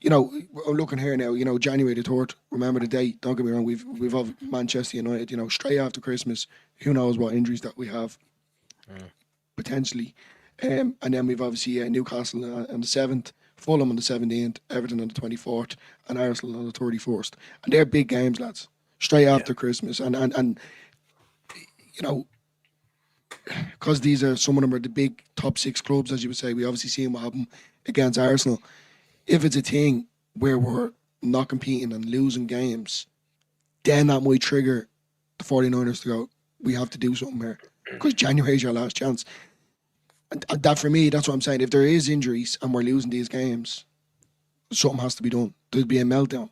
I'm looking here now. January the 3rd. Remember the date. Don't get me wrong. We've of Manchester United. Straight after Christmas. Who knows what injuries that we have potentially. And then we've obviously Newcastle on the 7th, Fulham on the 17th, Everton on the 24th, and Arsenal on the 31st. And they're big games, lads. Straight after Christmas, and because these are some of them are the big top 6 clubs, as you would say. We obviously seen what happened against Arsenal. If it's a thing where we're not competing and losing games, then that might trigger the 49ers to go, we have to do something here. Because January is your last chance. And that, for me, that's what I'm saying. If there is injuries and we're losing these games, something has to be done. There'd be a meltdown.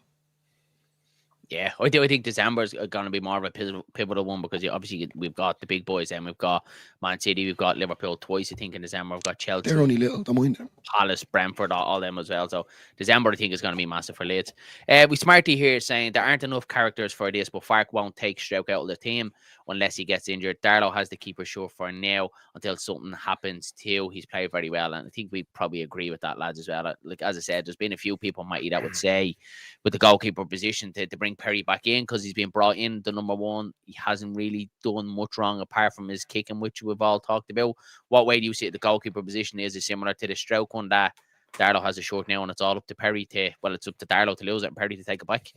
Yeah, I think December is going to be more of a pivotal one, because obviously we've got the big boys, and we've got Man City, we've got Liverpool twice, I think, in December. We've got Chelsea.
They're only little, don't mind them.
Palace, Brentford, all them as well. So December, I think, is going to be massive for Leeds. We smarty here saying there aren't enough characters for this, but Fark won't take Stroke out of the team unless he gets injured. Darlow has the keeper sure for now until something happens too. He's played very well, and I think we probably agree with that, lads, as well. Like, as I said, there's been a few people might that would say with the goalkeeper position to bring Perry back in, because he's been brought in the number one. He hasn't really done much wrong apart from his kicking, which we've all talked about. What way do you see the goalkeeper position? Is it similar to the Stroke one that Darlow has a short now, and it's all up to Perry it's up to Darlow to lose it and Perry to take it back?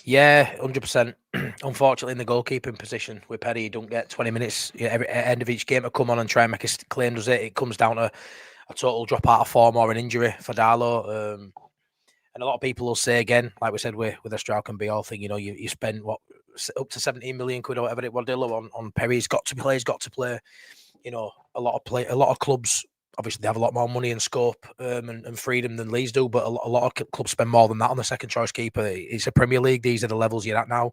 Yeah, 100%. Unfortunately, in the goalkeeping position with Perry, you don't get 20 minutes at the end of each game to come on and try and make a claim, does it? It comes down to a total drop out of form or an injury for Darlow. And a lot of people will say, again, like we said with the Stroke and Be-all thing, you spend up to 17 million quid or whatever it was, Dillo, on Perry. He's got to play. A lot of clubs, obviously, they have a lot more money and scope and freedom than Leeds do, but a lot of clubs spend more than that on the second choice keeper. It's a Premier League. These are the levels you're at now.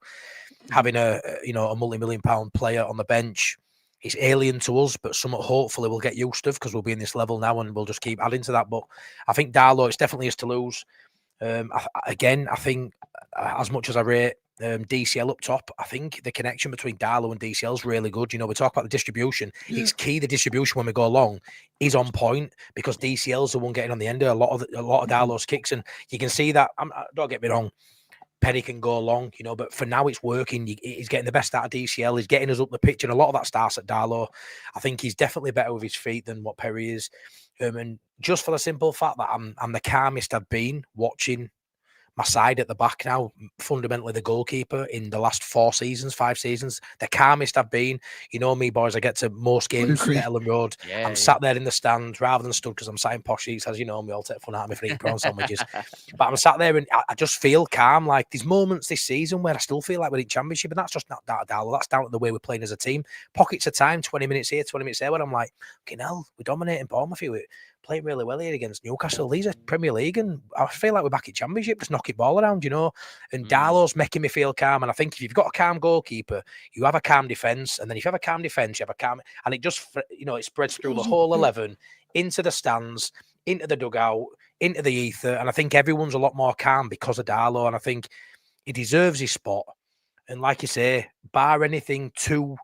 Having a multi-million-pound player on the bench, it's alien to us, but somewhat hopefully we'll get used to, because we'll be in this level now and we'll just keep adding to that. But I think Darlow, it's definitely is to lose. I think as much as I rate DCL up top, I think the connection between Darlow and DCL is really good. We talk about the distribution. Yeah. It's key, the distribution when we go along is on point, because DCL's the one getting on the end of a lot of Darlow's kicks, and you can see that. Don't get me wrong, Perry can go along, but for now it's working. He's getting the best out of DCL. He's getting us up the pitch, and a lot of that starts at Darlow. I think he's definitely better with his feet than what Perry is. And just for the simple fact that I'm the calmest I've been watching my side at the back now, fundamentally the goalkeeper in the last 5 seasons, the calmest I've been. Me, boys, I get to most games at Ellandroad. Yeah, I'm sat there in the stand rather than stood, because I'm sat in posh seats, as you know, and we all take fun out of me for eating prawn sandwiches. But I'm sat there and I just feel calm. Like, there's moments this season where I still feel like we're in Championship, and that's just not that Darlow. That's down to the way we're playing as a team. Pockets of time, 20 minutes here, 20 minutes there, where I'm like, fucking hell, we're dominating Bournemouth here. Playing really well here against Newcastle. These are Premier League, and I feel like we're back in Championship, just knocking ball around, And Darlow's making me feel calm. And I think if you've got a calm goalkeeper, you have a calm defence. And then if you have a calm defence, you have a calm... And it just, it spreads through the whole 11, into the stands, into the dugout, into the ether. And I think everyone's a lot more calm because of Darlow. And I think he deserves his spot. And like you say, bar anything too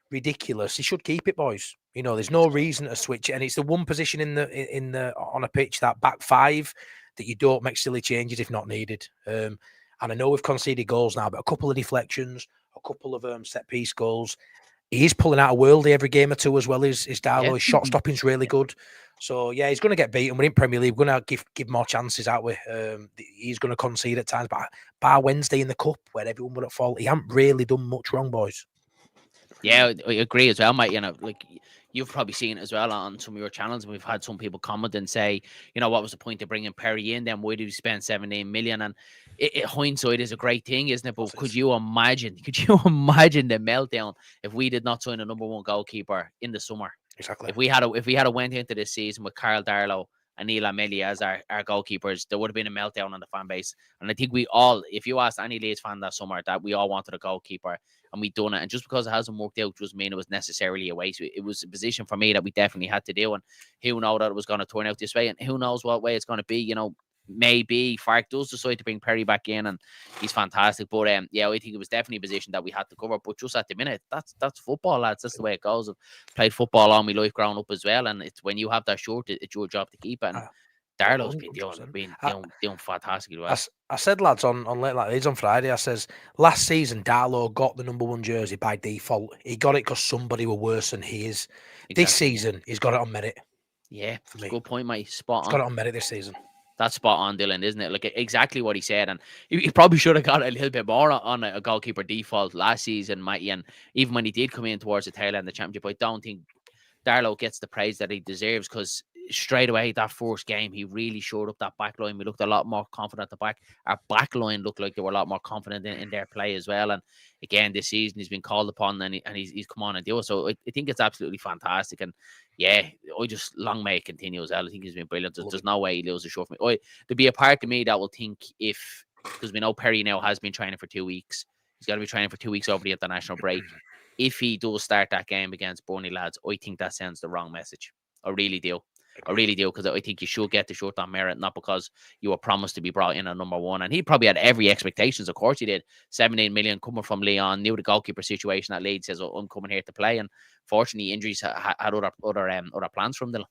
ridiculous, he should keep it, boys. There's no reason to switch it, and it's the one position in the on a pitch, that back five, that you don't make silly changes if not needed. And I know we've conceded goals now, but a couple of deflections, a couple of set piece goals. He is pulling out a worldie every game or two as well. Is Darlow? Yeah. His shot stopping's really good. So yeah, he's going to get beaten. We're in Premier League. We're going to give more chances out with. He's going to concede at times, but bar Wednesday in the cup where everyone were at fault, he hasn't really done much wrong, boys.
Yeah, I agree as well, mate. you've probably seen it as well on some of your channels. We've had some people comment and say, what was the point of bringing Perry in? Then why did we spend 17 million? And hindsight is a great thing, isn't it? But could you imagine the meltdown if we did not sign a number one goalkeeper in the summer?
Exactly.
If we had went into this season with Carl Darlow and Neil Amelia as our goalkeepers, there would have been a meltdown on the fan base. And I think we all, if you asked any Leeds fan that summer, that we all wanted a goalkeeper and we'd done it. And just because it hasn't worked out doesn't mean it was necessarily a waste. It was a position for me that we definitely had to do. And who knows that it was going to turn out this way, and who knows what way it's going to be, maybe Fark does decide to bring Perry back in and he's fantastic. But I think it was definitely a position that we had to cover. But just at the minute, that's football, lads. That's the way it goes. I've played football all my life growing up as well. And it's when you have that shirt, it's your job to keep it. And Darlow's been doing fantastic. Well.
I said, lads, on Late Like Leeds on Friday, I says, last season, Darlow got the number one jersey by default. He got it because somebody were worse than he is. Exactly. This season, he's got it on merit.
Yeah, good point, mate. Spot on.
He's got it on merit this season.
That's spot on, Dylan, isn't it? Like exactly what he said. And he probably should have got a little bit more on a goalkeeper default last season, Matty. And even when he did come in towards the tail end of the championship, I don't think Darlow gets the praise that he deserves, because straight away that first game he really showed up that back line. We looked a lot more confident at the back. Our back line looked like they were a lot more confident in their play as well. And again, this season he's been called upon and he's come on and do it. So I think it's absolutely fantastic. And yeah, I just long may it continue as well. I think he's been brilliant. There's no way he loses a short for me. There'll be a part of me that will think, because we know Perry now has been training for 2 weeks. He's got to be training for 2 weeks over the international break. If he does start that game against Burnley, lads, I think that sends the wrong message. I really do, because I think you should get the shirt on merit, not because you were promised to be brought in at number one. And he probably had every expectations. Of course he did. 17 million coming from Leon, knew the goalkeeper situation at Leeds, says, I'm coming here to play. And fortunately, injuries had other plans from them.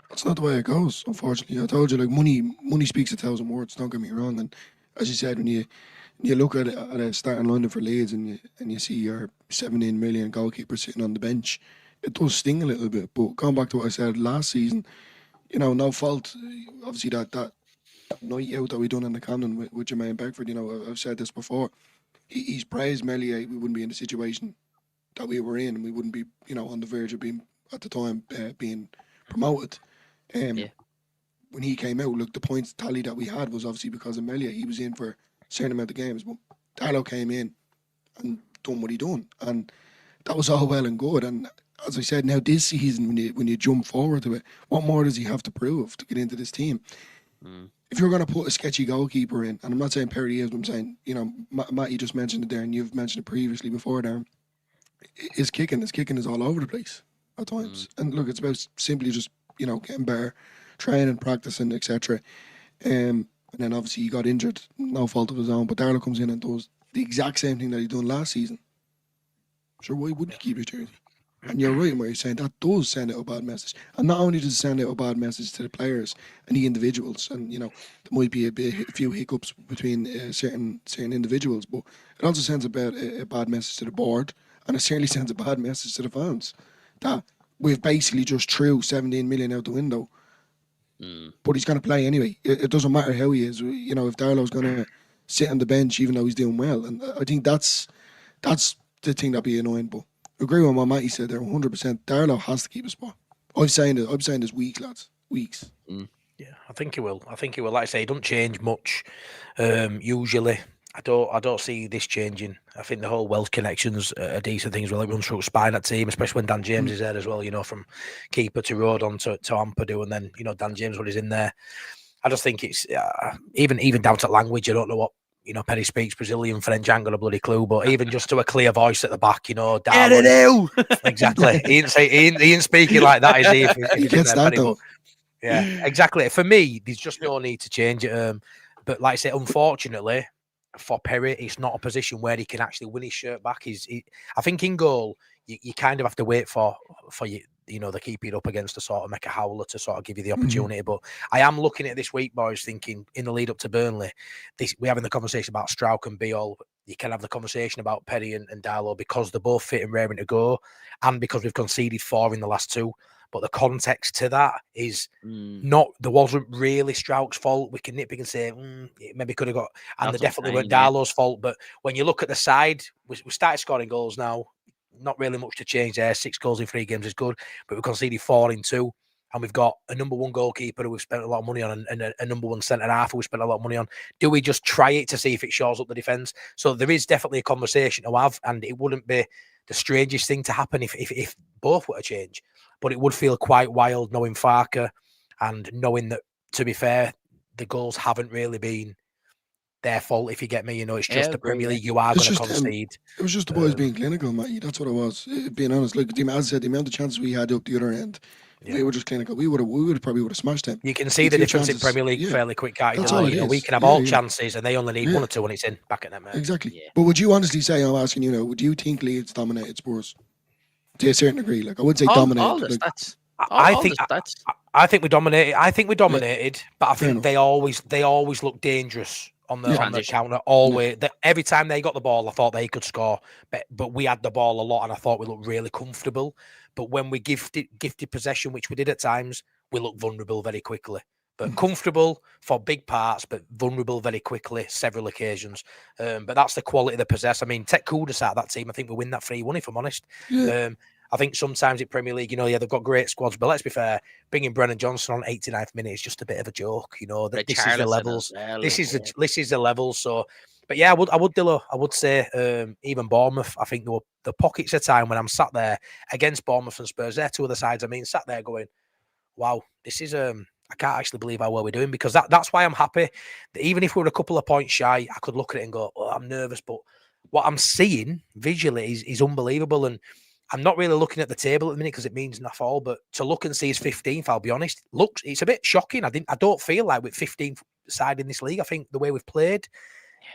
That's not the way it goes, unfortunately. I told you, like, money speaks 1,000 words, don't get me wrong. And as you said, when you look at a starting lineup for Leeds and you see your 17 million goalkeeper sitting on the bench, it does sting a little bit. But going back to what I said last season, no fault. Obviously, that night out that we done in the Camden with Jermaine Beckford, I've said this before. He's praised Meslier. We wouldn't be in the situation that we were in, and we wouldn't be, on the verge of being, at the time, being promoted. When he came out, look, the points tally that we had was obviously because of Meslier. He was in for a certain amount of games, but Darlow came in and done what he done, and that was all well and good. And as I said, now this season, when you jump forward to it, what more does he have to prove to get into this team? If you're going to put a sketchy goalkeeper in, and I'm not saying Perry is, but I'm saying, Matt, you just mentioned it there, and you've mentioned it previously before, Darren. His kicking is all over the place at times. And look, it's about simply just, getting better, training, practicing, etc. And then obviously he got injured, no fault of his own, but Darlow comes in and does the exact same thing that he done last season. Sure, why wouldn't he keep his jersey? And you're right in what you're saying, that does send out a bad message. And not only does it send out a bad message to the players and the individuals, and there might be a few hiccups between certain individuals, but it also sends a bad message to the board, and it certainly sends a bad message to the fans that we've basically just threw 17 million out the window. But he's going to play anyway. It doesn't matter how he is. If Darlow's going to sit on the bench even though he's doing well, and I think that's the thing that'd be annoying. But I agree with what Matty said there, 100%. Darlow has to keep a spot. I'm saying this weeks, lads. Weeks.
Yeah, I think he will. Like I say, he doesn't change much. Usually, I don't see this changing. I think the whole Welsh connections are decent things. Well, it runs through spine that team, especially when Dan James is there as well. From keeper to Rodon to Ampadu, and then Dan James when he's in there. I just think it's even down to language. I don't know what Perry speaks Brazilian, French. I ain't got a bloody clue. But even just to a clear voice at the back, Darwin, exactly. He ain't speaking like that, is he? If
he gets that though.
Yeah, exactly. For me, there's just no need to change it. But like I say, unfortunately for Perry, it's not a position where he can actually win his shirt back. I think in goal, you kind of have to wait for you. The keeping up against to sort of make a howler to sort of give you the opportunity. But I am looking at this week, boys, thinking in the lead up to Burnley, we're having the conversation about Strauch and Beal. You can have the conversation about Perry and Darlow because they're both fit and raring to go, and because we've conceded 4 in the last 2. But the context to that is there wasn't really Strauch's fault. We can nitpick and say maybe could have got, and they definitely weren't Darlow's fault. But when you look at the side, we started scoring goals now. not really much to change there. 6 goals in 3 games is good, but we conceded 4 in 2. And we've got a number 1 goalkeeper who we've spent a lot of money on, and a number 1 centre-half who we spent a lot of money on. Do we just try it to see if it shows up the defence? So there is definitely a conversation to have, and it wouldn't be the strangest thing to happen if both were to change. But it would feel quite wild knowing Farke and knowing that, to be fair, the goals haven't really been their fault, if you get me. You know, it's just the Premier League you are going to concede.
It was just the boys being clinical, Matty. That's what it was. Being honest, like as I said, the amount of chances we had up the other end, we were just clinical. We would probably have smashed them.
You can see the difference in Premier League fairly quick.
That's all it is.
We can have all chances, and they only need 1 or 2 when it's in back at them.
Exactly. Yeah. But would you honestly say, I'm asking you now, would you think Leeds dominated Spurs to a certain degree? Like I would say dominated.
All the stats.
I think we dominated. I think we dominated, but I think they always look dangerous on the counter. Always, every time they got the ball, I thought they could score, but we had the ball a lot, and I thought we looked really comfortable. But when we gifted possession, which we did at times, we looked vulnerable very quickly. But comfortable for big parts, but vulnerable very quickly, several occasions. But that's the quality they possess. I mean, take Kudus out of that team, I think we win that 3-1, if I'm honest. Yeah. I think sometimes in Premier League, they've got great squads, but let's be fair, bringing Brennan Johnson on 89th minute is just a bit of a joke. This is the levels. This is the levels. So, but yeah, I would say even Bournemouth. I think there were the pockets of time when I'm sat there against Bournemouth and Spurs. They're 2 of the sides. I mean, sat there going, "Wow, this is I can't actually believe how well we're doing," because that's why I'm happy. That even if we're a couple of points shy, I could look at it and go, "Oh, I'm nervous," but what I'm seeing visually is unbelievable. And I'm not really looking at the table at the minute because it means nothing all, but to look and see his 15th, I'll be honest, it's a bit shocking. I don't feel like we're 15th side in this league. I think the way we've played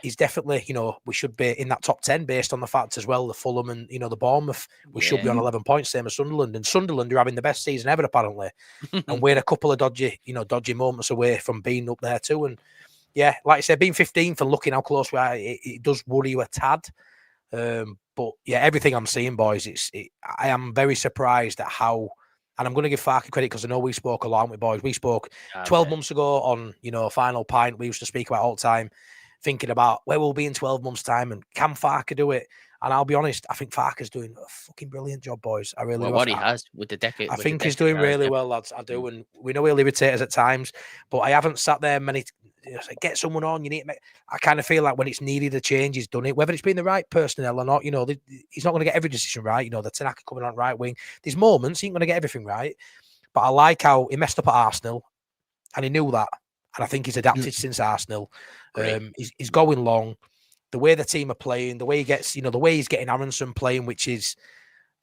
is definitely, we should be in that top 10 based on the fact as well, the Fulham and, the Bournemouth, we should be on 11 points, same as Sunderland. And Sunderland are having the best season ever, apparently. And we're a couple of dodgy moments away from being up there too. And yeah, like I said, being 15th and looking how close we are, it does worry you a tad. But yeah, everything I'm seeing, boys, I am very surprised at how, and I'm going to give Farke credit because I know we spoke a lot with boys. We spoke 12 months ago on, Final Pint. We used to speak about all the time, thinking about where we'll be in 12 months' time and can Farke do it? And I'll be honest, I think Farke's doing a fucking brilliant job, boys. I really do.
What he has with the decade.
I think he's doing really well, lads. I do. And we know he'll irritate us at times, but I haven't sat there many. Get someone on. You need to make. I kind of feel like when it's needed a change, he's done it. Whether it's been the right personnel or not, he's not going to get every decision right. The Tanaka coming on right wing. There's moments he ain't going to get everything right. But I like how he messed up at Arsenal, and he knew that. And I think he's adapted since Arsenal. He's going long. The way the team are playing, the way he gets, the way he's getting Aronson playing, which is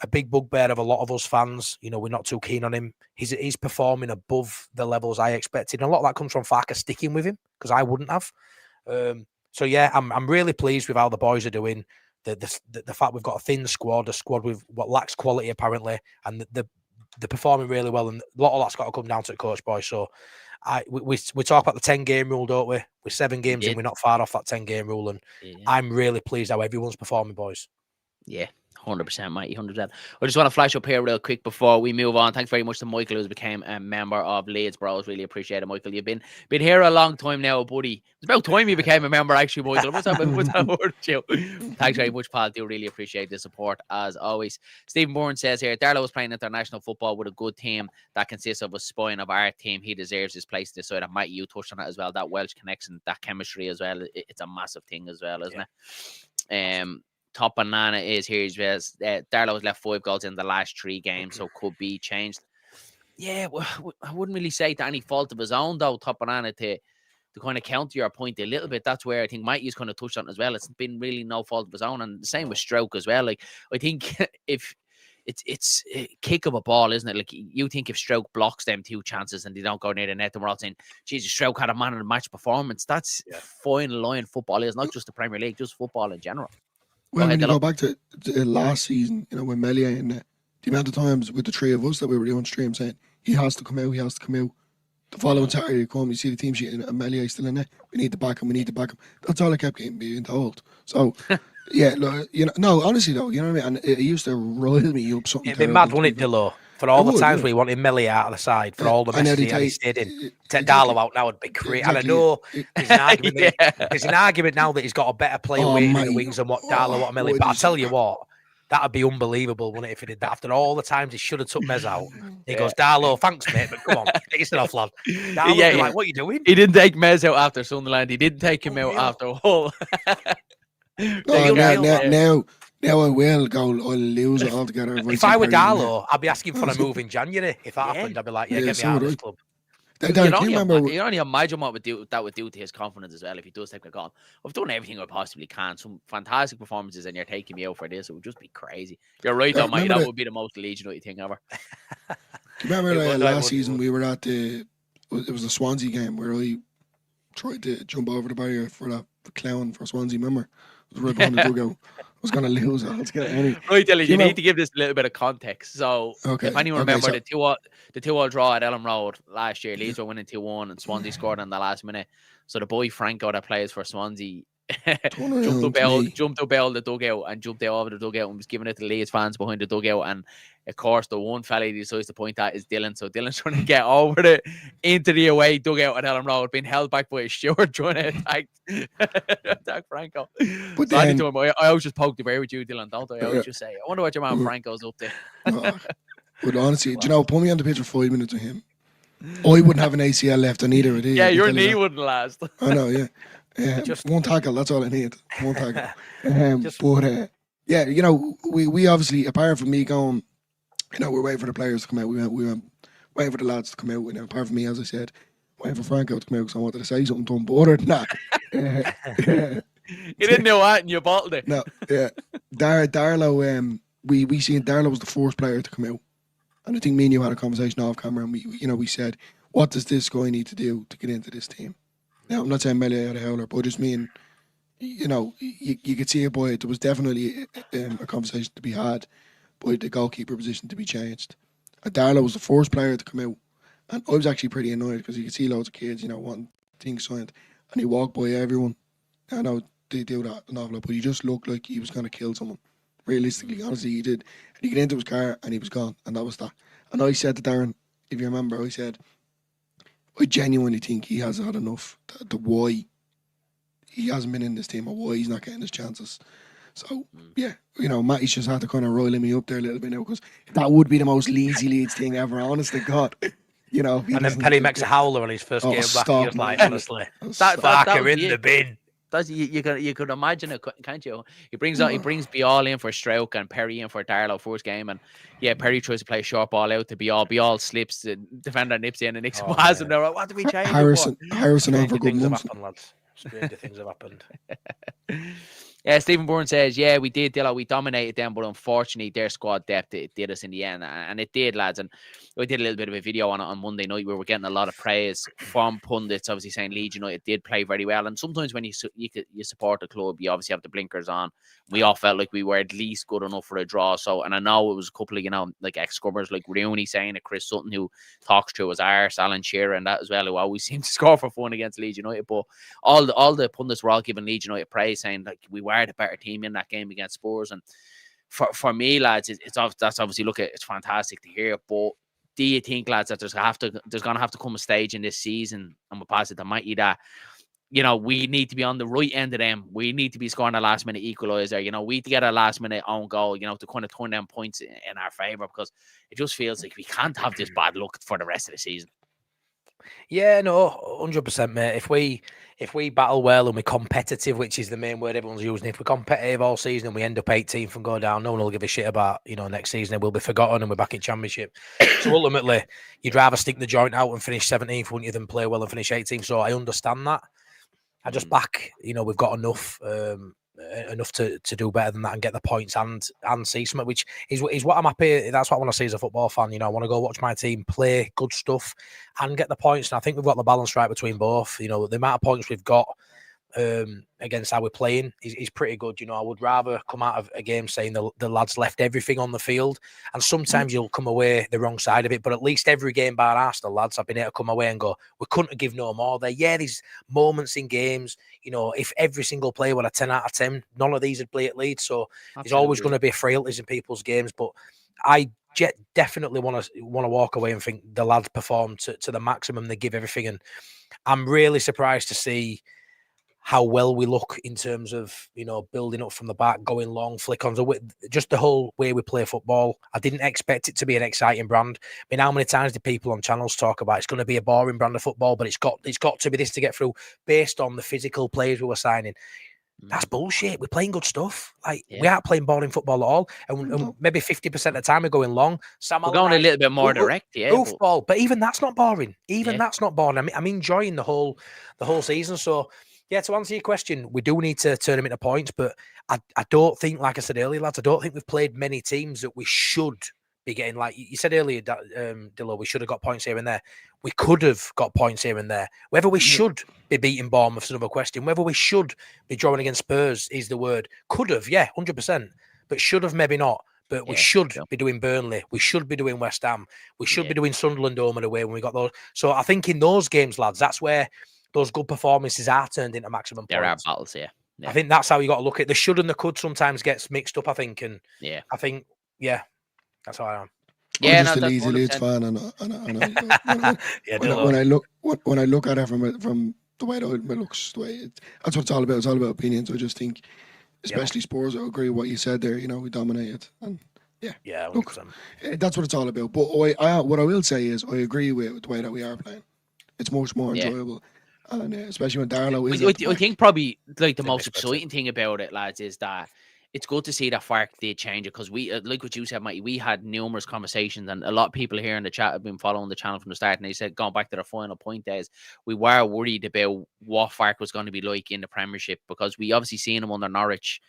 a big bugbear of a lot of us fans. We're not too keen on him. He's performing above the levels I expected. And a lot of that comes from Farke sticking with him, because I wouldn't have. So yeah, I'm really pleased with how the boys are doing. The fact we've got a thin squad, a squad with what lacks quality apparently, and they're performing really well. And a lot of that's got to come down to the coach, boys. So we talk about the 10-game rule, don't we? We're 7 games in, we're not far off that 10-game rule, and I'm really pleased how everyone's performing, boys.
Yeah, 100%, mate, 100%. I just want to flash up here real quick before we move on. Thanks very much to Michael, who's became a member of Leeds Bros. Really appreciate it, Michael. You've been here a long time now, buddy. It's about time you became a member, actually, Michael. What's that word to you? Thanks very much, pal. Do really appreciate the support, as always. Stephen Bourne says here, Darlow was playing international football with a good team that consists of a spine of our team. He deserves his place this side. Mike, you touched on it as well. That Welsh connection, that chemistry as well. It's a massive thing as well, isn't it? Top banana is here. Darlow has left 5 goals in the last 3 games, so could be changed. Yeah, well, I wouldn't really say to any fault of his own, though, Top banana, to kind of counter your point a little bit. That's where I think Mikey's kind of touched on as well. It's been really no fault of his own, and the same with Stroke as well. Like, I think if it's a kick of a ball, isn't it? Like, you think if Stroke blocks them 2 chances and they don't go near the net, then we're all saying, Jesus, Stroke had a man of the match performance. That's fine line football is, not just the Premier League, just football in general.
Well, when you go back to last season, when Melia and the amount of times with the 3 of us that we were doing stream saying, he has to come out. The following Saturday, you come, you see the team sheet and Melia is still in there. We need to back him. That's all I kept being told. So, yeah, no, honestly though, you know what I mean? And it used to rile me up something.
It'd be mad, wouldn't it, Dillo? For all the times we wanted Melia out of the side, for all the messages he stayed in. Take Darlow out now would be great. Exactly. And I know there's an argument, there's an argument now that he's got a better player waiting in the wings than what Darlow, what Melia. But I'll tell you what, That'd be unbelievable, wouldn't it, if he did that? After all the times he should have took Mez out. He
Yeah.
goes, Darlow, thanks, mate, but come on, get yourself off, lad. Darlow
Yeah,
be
yeah.
like, what are you doing?
He didn't take Mez out after Sunderland. He didn't take him out
Unreal.
after Hull.
No, now I will go. I'll lose it altogether.
If I were Darlow, I'd be asking for a move in January. If that
Yeah.
happened, I'd be like, yeah,
Yeah,
get me
so
out of
would
this
I.
club.
Darren, do you remember?
You only imagine what that would do to his confidence as well if he does take a goal. I've done everything I possibly can. Some fantastic performances, and you're taking me out for this. It would just be crazy. You're right, though, mate. That would be the most Leeds United thing ever.
Do you remember
It would,
last season we were at the? It was the Swansea game where I tried to jump over the barrier for that clown for Swansea. Remember? It was right behind the dugout. I was going to lose it altogether. Anyway,
Right, Dilly, you need to give this a little bit of context. So,
Okay,
if anyone
okay,
remember
so-
the 2-2 draw at Ellandroad last year, Leeds were winning 2-1 and Swansea scored in the last minute. So the boy Franco that plays for Swansea jumped up out the dugout and jumped out over the dugout and was giving it to Leeds fans behind the dugout. And of course, the one fella he decides to point at is Dylan. So Dylan's trying to get over into the away dugout at Ellandroad, being held back by a steward trying to attack Franco.
But
So I
then-
did to him, I always just poke the bear with you, Dylan, don't I? I always just say, I wonder what your man Franco's up to.
But honestly, do you know, put me on the pitch for 5 minutes with him. I wouldn't have an ACL left on either of these.
Yeah, your knee wouldn't last.
I know, yeah.
Just-
one tackle, that's all I need. One tackle.
Just-
But yeah, you know, we obviously, apart from me going, you know, we're waiting for the players to come out. We went waiting for the lads to come out. And apart from me, as I said, waiting for Franco to come out because I wanted to say something to him. But other than that,
You didn't know that and you bottled it.
no, yeah. Darlow, we seen Darlow was the first player to come out. And I think me and you had a conversation off camera and we said, what does this guy need to do to get into this team? Now, I'm not saying Melee or the Howler, but I just mean, you know, you could see it, boy. There was definitely a conversation to be had, by the goalkeeper position to be changed. And Darlow was the first player to come out. And I was actually pretty annoyed because you could see loads of kids, you know, wanting things signed. And he walked by everyone. I know they do that an awful lot, but he just looked like he was going to kill someone. Realistically, honestly, he did. And he got into his car and he was gone. And that was that. And I said to Darren, if you remember, I said, I genuinely think he has had enough. The why he hasn't been in this team or why he's not getting his chances. So, yeah, you know, Matty's just had to kind of roiling me up there a little bit now because that would be the most Leeds thing ever, honest to God. You know,
and then Penny makes a howler on his first game back. He was like, honestly,
that
him
was
in the bin.
That's, you could imagine it, can't you? He brings Bial in for Stroke and Perry in for Darlow first game, and yeah, Perry tries to play a short ball out to Bial slips, the defender nips in and nicks a pass, and they're like, what do we change?
Harrison on for good months.
Happened, lads. Stranger things have happened.
Yeah, Stephen Bourne says, yeah, we did, Dillo. We dominated them, but unfortunately, their squad depth it did us in the end, and it did, lads. And we did a little bit of a video on it on Monday night where we're getting a lot of praise from pundits, obviously saying Leeds United did play very well. And sometimes when you support the club, you obviously have the blinkers on. We all felt like we were at least good enough for a draw. So, and I know it was a couple of, you know, like ex-scrubbers like Rooney saying it, Chris Sutton, who talks to his arse, Alan Shearer, and that as well, who always seems to score for fun against Leeds United. But all the pundits were all giving Leeds United praise, saying like we were the better team in that game against Spurs. And for me, lads, that's obviously, look, it's fantastic to hear. But do you think, lads, that there's gonna have to come a stage in this season, and we'll pass it to Mikey, that, you know, we need to be on the right end of them. We need to be scoring a last minute equaliser. You know, we need to get a last minute own goal, you know, to kind of turn them points in our favour, because it just feels like we can't have this bad luck for the rest of the season.
Yeah, no, 100%, mate. If we battle well and we're competitive, which is the main word everyone's using, if we're competitive all season and we end up 18th and go down, no one will give a shit about, you know, next season. It will be forgotten and we're back in Championship. So ultimately, you'd rather stick the joint out and finish 17th, wouldn't you, than play well and finish 18th. So I understand that. I just back, you know, we've got enough to do better than that and get the points and see something, which is what I'm happy. That's what I want to see as a football fan. You know, I want to go watch my team play good stuff and get the points. And I think we've got the balance right between both. You know, the amount of points we've got against how we're playing is pretty good. You know, I would rather come out of a game saying the lads left everything on the field, and sometimes you'll come away the wrong side of it, but at least every game bar Arsenal, lads, I've been able to come away and go, we couldn't have given no more there. Yeah, there's moments in games, you know, if every single player were a 10 out of 10, none of these would play at Leeds, so there's always going to be frailties in people's games, but I definitely want to walk away and think the lads perform to the maximum, they give everything, and I'm really surprised to see how well we look in terms of, building up from the back, going long, flick-ons, just the whole way we play football. I didn't expect it to be an exciting brand. I mean, how many times do people on channels talk about it's going to be a boring brand of football, but it's got to be this to get through based on the physical players we were signing? That's bullshit. We're playing good stuff. We aren't playing boring football at all. And maybe 50% of the time we're going long.
We're going a little bit more direct,
goofball. But even that's not boring. That's not boring. I mean, I'm enjoying the whole season. So, yeah, to answer your question, we do need to turn them into points. But I don't think, like I said earlier, lads, I don't think we've played many teams that we should be getting. Like you said earlier, Dillo, we should have got points here and there. We could have got points here and there. Whether we should be beating Bournemouth is another question. Whether we should be drawing against Spurs is the word. Could have, 100%. But should have, maybe not. But we should be doing Burnley. We should be doing West Ham. We should be doing Sunderland home and away when we got those. So I think in those games, lads, that's where those good performances are turned into maximum points.
There are battles, yeah.
I think that's how you got to look at it. The should and the could sometimes gets mixed up, I think. And I think, that's how I am.
Yeah, I'm just a lazy Leeds fan, and when I look at it from the way it looks, that's what it's all about. It's all about opinions. I just think, especially Spurs, I agree with what you said there. We dominated, and look, that's what it's all about. But what I will say is, I agree with the way that we are playing. It's much more enjoyable, and especially when Darren is.
I think probably like the most exciting thing about it, lads, is that it's good to see that Fark did change it, because we, like what you said, Matty, we had numerous conversations, and a lot of people here in the chat have been following the channel from the start, and they said, going back to the final point days, we were worried about what Fark was going to be like in the Premiership, because we obviously seen him under Norwich.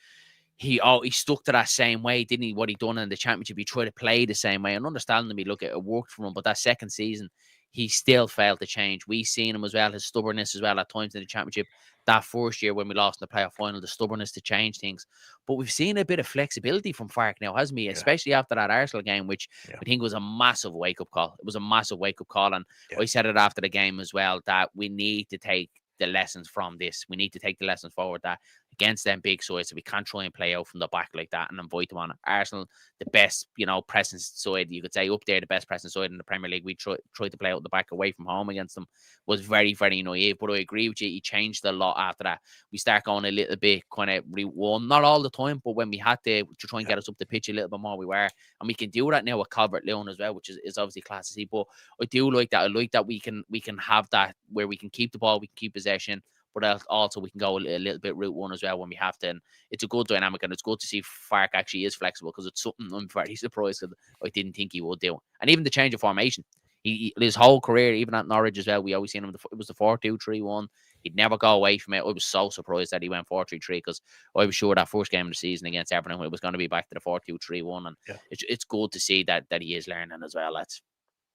He stuck to that same way, didn't he? What he done in the Championship, he tried to play the same way, and understandably, look, it worked for him, but that second season, he still failed to change. We seen him as well, his stubbornness as well at times in the Championship. That first year when we lost in the playoff final, the stubbornness to change things. But we've seen a bit of flexibility from Fark now, hasn't we? Especially after that Arsenal game, which I think was a massive wake-up call. It was a massive wake-up call. And I said it after the game as well, that we need to take the lessons from this. We need to take the lessons forward, that against them big sides, so we can't try and play out from the back like that and invite them on. Arsenal, the best, pressing side, you could say up there, the best pressing side in the Premier League. We tried to play out the back away from home against them. Was very, very naive. But I agree with you, he changed a lot after that. We start going a little bit kind of not all the time, but when we had to try and get us up the pitch a little bit more, we were. And we can do that now with Calvert-Lewin as well, which is obviously class to see. But I do like that. I like that we can have that where we can keep the ball, we can keep possession, but also we can go a little bit route one as well when we have to. And it's a good dynamic, and it's good to see Fark actually is flexible, because it's something I'm very surprised that I didn't think he would do. And even the change of formation, his whole career, even at Norwich as well, we always seen him. It was the 4-2-3-1. He'd never go away from it. I was so surprised that he went 4-3-3, because I was sure that first game of the season against Everton, it was going to be back to the 4-2-3-1. And it's good to see that he is learning as well.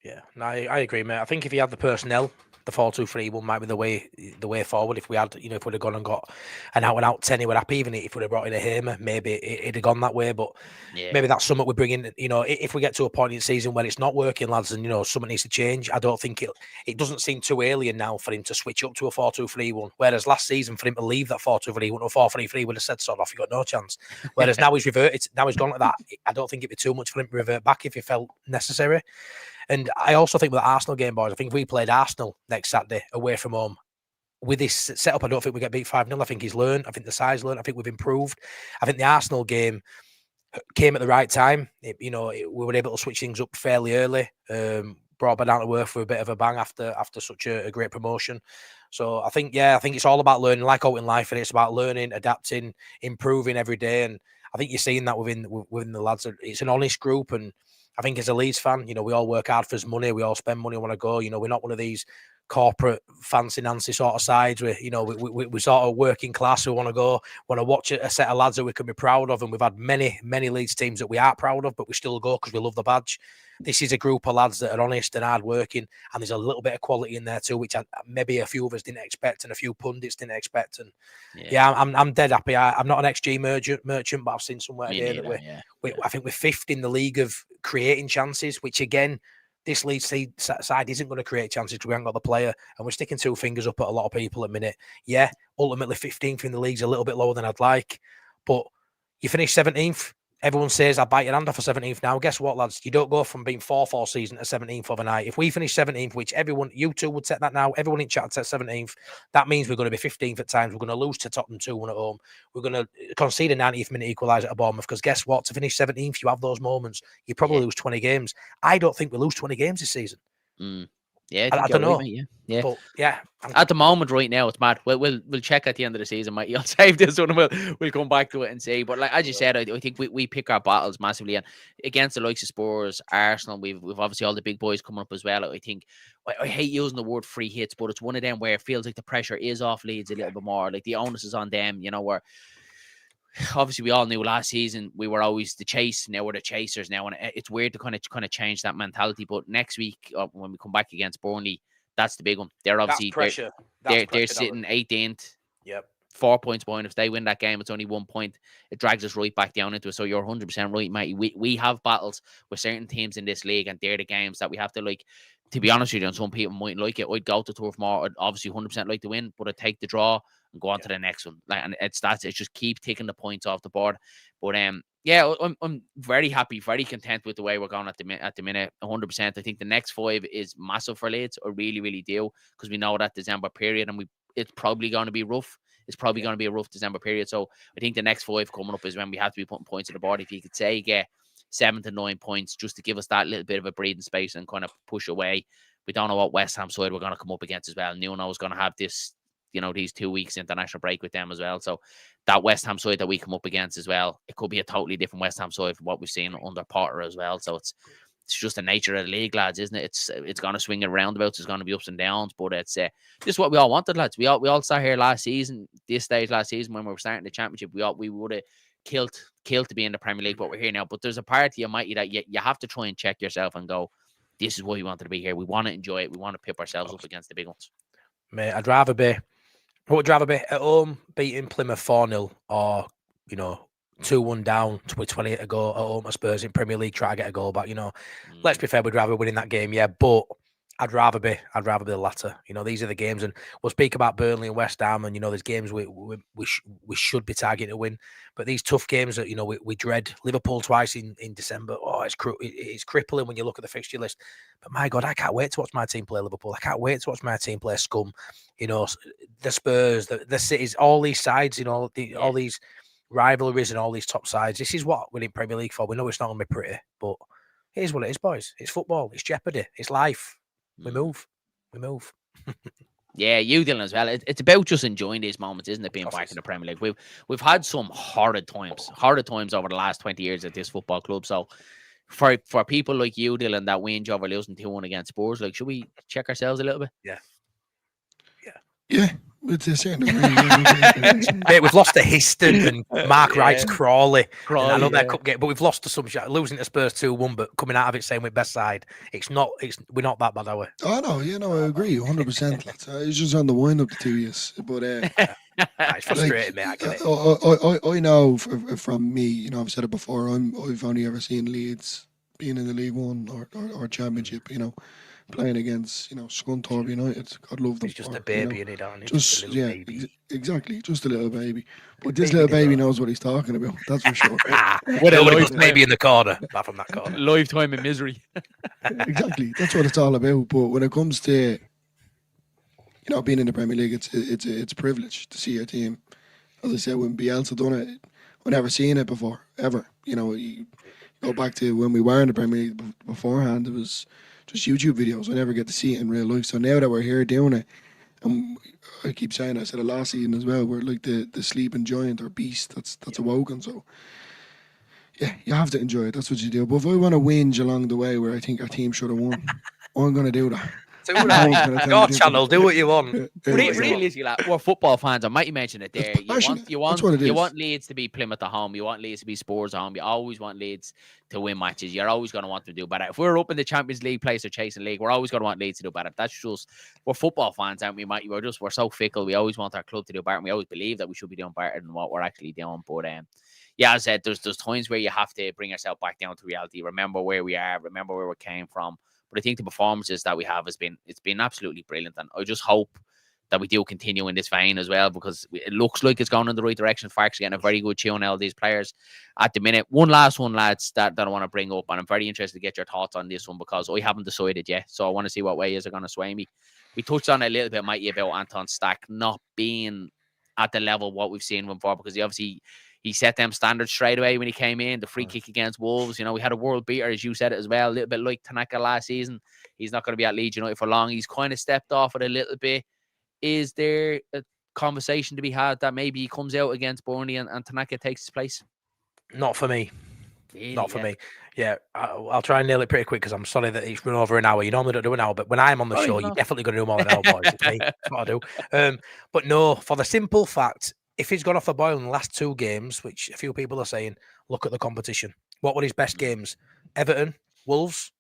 Yeah, no, I agree, mate. I think if he had the personnel, the 4-2-3-1 might be the way forward. If we had, if we'd have gone and got an out-and-out 10, he would happy. Even if we'd have brought in a Hamer, maybe it'd have gone that way. But maybe that's something we bring in. If we get to a point in the season where it's not working, lads, and something needs to change, I don't think it doesn't seem too alien now for him to switch up to a 4-2-3-1. Whereas last season, for him to leave that 4-2-3-1 to a 4-3-3, would have said, "Sod off, you got no chance." Whereas now he's reverted. Now he's gone like that. I don't think it'd be too much for him to revert back if he felt necessary. And I also think with the Arsenal game, boys, I think if we played Arsenal next Saturday away from home, with this setup, I don't think we get beat 5-0. I think he's learned. I think the side's learned. I think we've improved. I think the Arsenal game came at the right time. We were able to switch things up fairly early. Brought down to earth for a bit of a bang after such a great promotion. So I think it's all about learning, like out in life, and it's about learning, adapting, improving every day. And I think you're seeing that within the lads. It's an honest group, and I think as a Leeds fan, we all work hard for his money. We all spend money when I go. We're not one of these corporate fancy Nancy sort of sides where, we sort of working class. We want to watch a set of lads that we can be proud of. And we've had many, many Leeds teams that we are proud of, but we still go because we love the badge. This is a group of lads that are honest and hard working. And there's a little bit of quality in there too, which maybe a few of us didn't expect and a few pundits didn't expect. And I'm dead happy. I'm not an XG merchant, but I've seen somewhere today that I think we're fifth in the league of creating chances, which again, this Leeds side isn't going to create chances because we haven't got the player, and we're sticking two fingers up at a lot of people at the minute. Yeah, ultimately 15th in the league's a little bit lower than I'd like, but you finish 17th. everyone says I'll bite your hand off for 17th now. Guess what, lads? You don't go from being 4th all season to 17th overnight. If we finish 17th, which everyone, you two would set that now, everyone in chat would set 17th, that means we're going to be 15th at times. We're going to lose to Tottenham 2-1 at home. We're going to concede a 90th minute equaliser at Bournemouth, because guess what? To finish 17th, you have those moments. You probably lose 20 games. I don't think we lose 20 games this season.
Yeah,
I don't know.
Right, yeah.
But yeah,
at the moment, right now, it's mad. We'll check at the end of the season, mate. You'll save this one, and we'll come back to it and see. But like as you said, I think we pick our battles massively, and against the likes of Spurs, Arsenal, we've obviously all the big boys coming up as well. I think I hate using the word free hits, but it's one of them where it feels like the pressure is off Leeds a little bit more. Like the onus is on them, you know, where obviously we all knew last season we were always the chase. Now we're the chasers now, and it's weird to kind of change that mentality. But next week when we come back against Burnley, that's the big one. They're obviously
pressure.
They're sitting 18th.
Yep.
4 points behind. If they win that game, it's only 1 point. It drags us right back down into it. So you're 100% right, mate. We have battles with certain teams in this league, and they're the games that we have to like. To be honest with you, and some people mightn't like it. I'd go to Turf Moor. I'd obviously 100% like to win, but I'd take the draw and go on to the next one. Like, and it's just keep taking the points off the board. But yeah, I'm very happy, very content with the way we're going at the minute. 100%. I think the next 5 is massive for Leeds. I really, really do, because we know that December period, and it's probably going to be rough. It's probably going to be a rough December period. So I think the next 5 coming up is when we have to be putting points on the board. If you could say get 7 to 9 points, just to give us that little bit of a breathing space and kind of push away. We don't know what West Ham side we're going to come up against as well. Nuno is going to have this, you know, these 2 weeks international break with them as well. So that West Ham side that we come up against as well, it could be a totally different West Ham side from what we've seen under Potter as well. So it's just the nature of the league, lads, isn't it? It's going to swing in roundabouts. There's going to be ups and downs, but it's just what we all wanted, lads. We all sat here last season, this stage last season when we were starting the championship. We would have killed to be in the Premier League, but we're here now. But there's a part of you, mighty, that you have to try and check yourself and go, this is why we wanted to be here. We want to enjoy it. We want to pip ourselves up against the big ones.
Mate, I'd rather be at home beating Plymouth 4-0, or, you know, 2-1 down with 28 to go at home at Spurs in Premier League, try to get a goal back. You know, let's be fair, we'd rather win in that game, yeah, but I'd rather be the latter. You know, these are the games, and we'll speak about Burnley and West Ham, and you know, there's games we should be targeting to win, but these tough games that, you know, we dread. Liverpool twice in December. Oh, it's crippling when you look at the fixture list. But my God, I can't wait to watch my team play Liverpool. I can't wait to watch my team play Scum. You know, the Spurs, the Cities, all these sides. You know, all these rivalries and all these top sides. This is what we're in Premier League for. We know it's not going to be pretty, but here's what it is, boys. It's football. It's jeopardy. It's life. We move.
Yeah, you Dylan as well. It's about just enjoying these moments, isn't it? Being back in the Premier League. We've had some horrid times over the last 20 years at this football club. So for people like you, Dylan, that we enjoy losing 2-1 against Spurs, like, should we check ourselves a little bit?
Yeah. It's a certain
Mate, we've lost to Histon and Mark Wright's Crawley. I know that cup game, but we've lost to some shot, losing to Spurs 2-1, but coming out of it saying we're best side. We're not that bad, are we?
Oh no, yeah, no, I agree 100%. It's just on the wind up to 2 years, but
it's frustrating, mate. I get
it. I know from me, you know, I've said it before. I've only ever seen Leeds being in the League One or Championship, you know, playing against, you know, Scunthorpe United. God love them.
He's just a baby, you know?
Just exactly, just a little baby. But this little baby knows what he's talking about. That's for sure.
What a little baby in the corner, apart from that corner.
Lifetime in misery.
Exactly, that's what it's all about. But when it comes to, you know, being in the Premier League, it's a privilege to see your team. As I said, when Bielsa done it, I've never seen it before, ever. You know, you go back to when we were in the Premier League beforehand, it was just YouTube videos. I never get to see it in real life. So now that we're here doing it, and I keep saying, I said it last season as well, we're like the sleeping giant or beast that's awoken. So yeah, you have to enjoy it. That's what you do. But if I want to whinge along the way where I think our team should have won, I'm going to do that.
Your channel, do what you want.
Realistically, like, we're football fans. I might mention it there. You want Leeds to be Plymouth at home. You want Leeds to be Spurs at home. You always want Leeds to win matches. You're always going to want them to do better. If we're up in the Champions League place or chasing league, we're always going to want Leeds to do better. That's just, we're football fans, aren't we, Mike? We're so fickle. We always want our club to do better. And we always believe that we should be doing better than what we're actually doing. But yeah, as I said, there's times where you have to bring yourself back down to reality. Remember where we are. Remember where we came from. But I think the performances that we have it's been absolutely brilliant, and I just hope that we do continue in this vein as well, because it looks like it's going in the right direction. Fark's getting a very good tune out of these players at the minute. One last one, lads, that I want to bring up, and I'm very interested to get your thoughts on this one because I haven't decided yet. So I want to see what ways are going to sway me. We touched on it a little bit, Mikey, about Anton Stack not being at the level of what we've seen him before, because he set them standards straight away when he came in. The free kick against Wolves, you know, we had a world beater, as you said it as well, a little bit like Tanaka last season. He's not going to be at Leeds United for long. He's kind of stepped off it a little bit. Is there a conversation to be had that maybe he comes out against Burnley and Tanaka takes his place?
Not for me.
Really,
Not for me. Yeah, I'll try and nail it pretty quick because I'm sorry that it's run over an hour. You normally don't do an hour, but when I'm on the show, you're definitely going to do more than an hour, boys. It's me. That's what I do. But no, for the simple fact, if he's gone off the boil in the last 2 games, which a few people are saying, look at the competition. What were his best games? Everton, Wolves.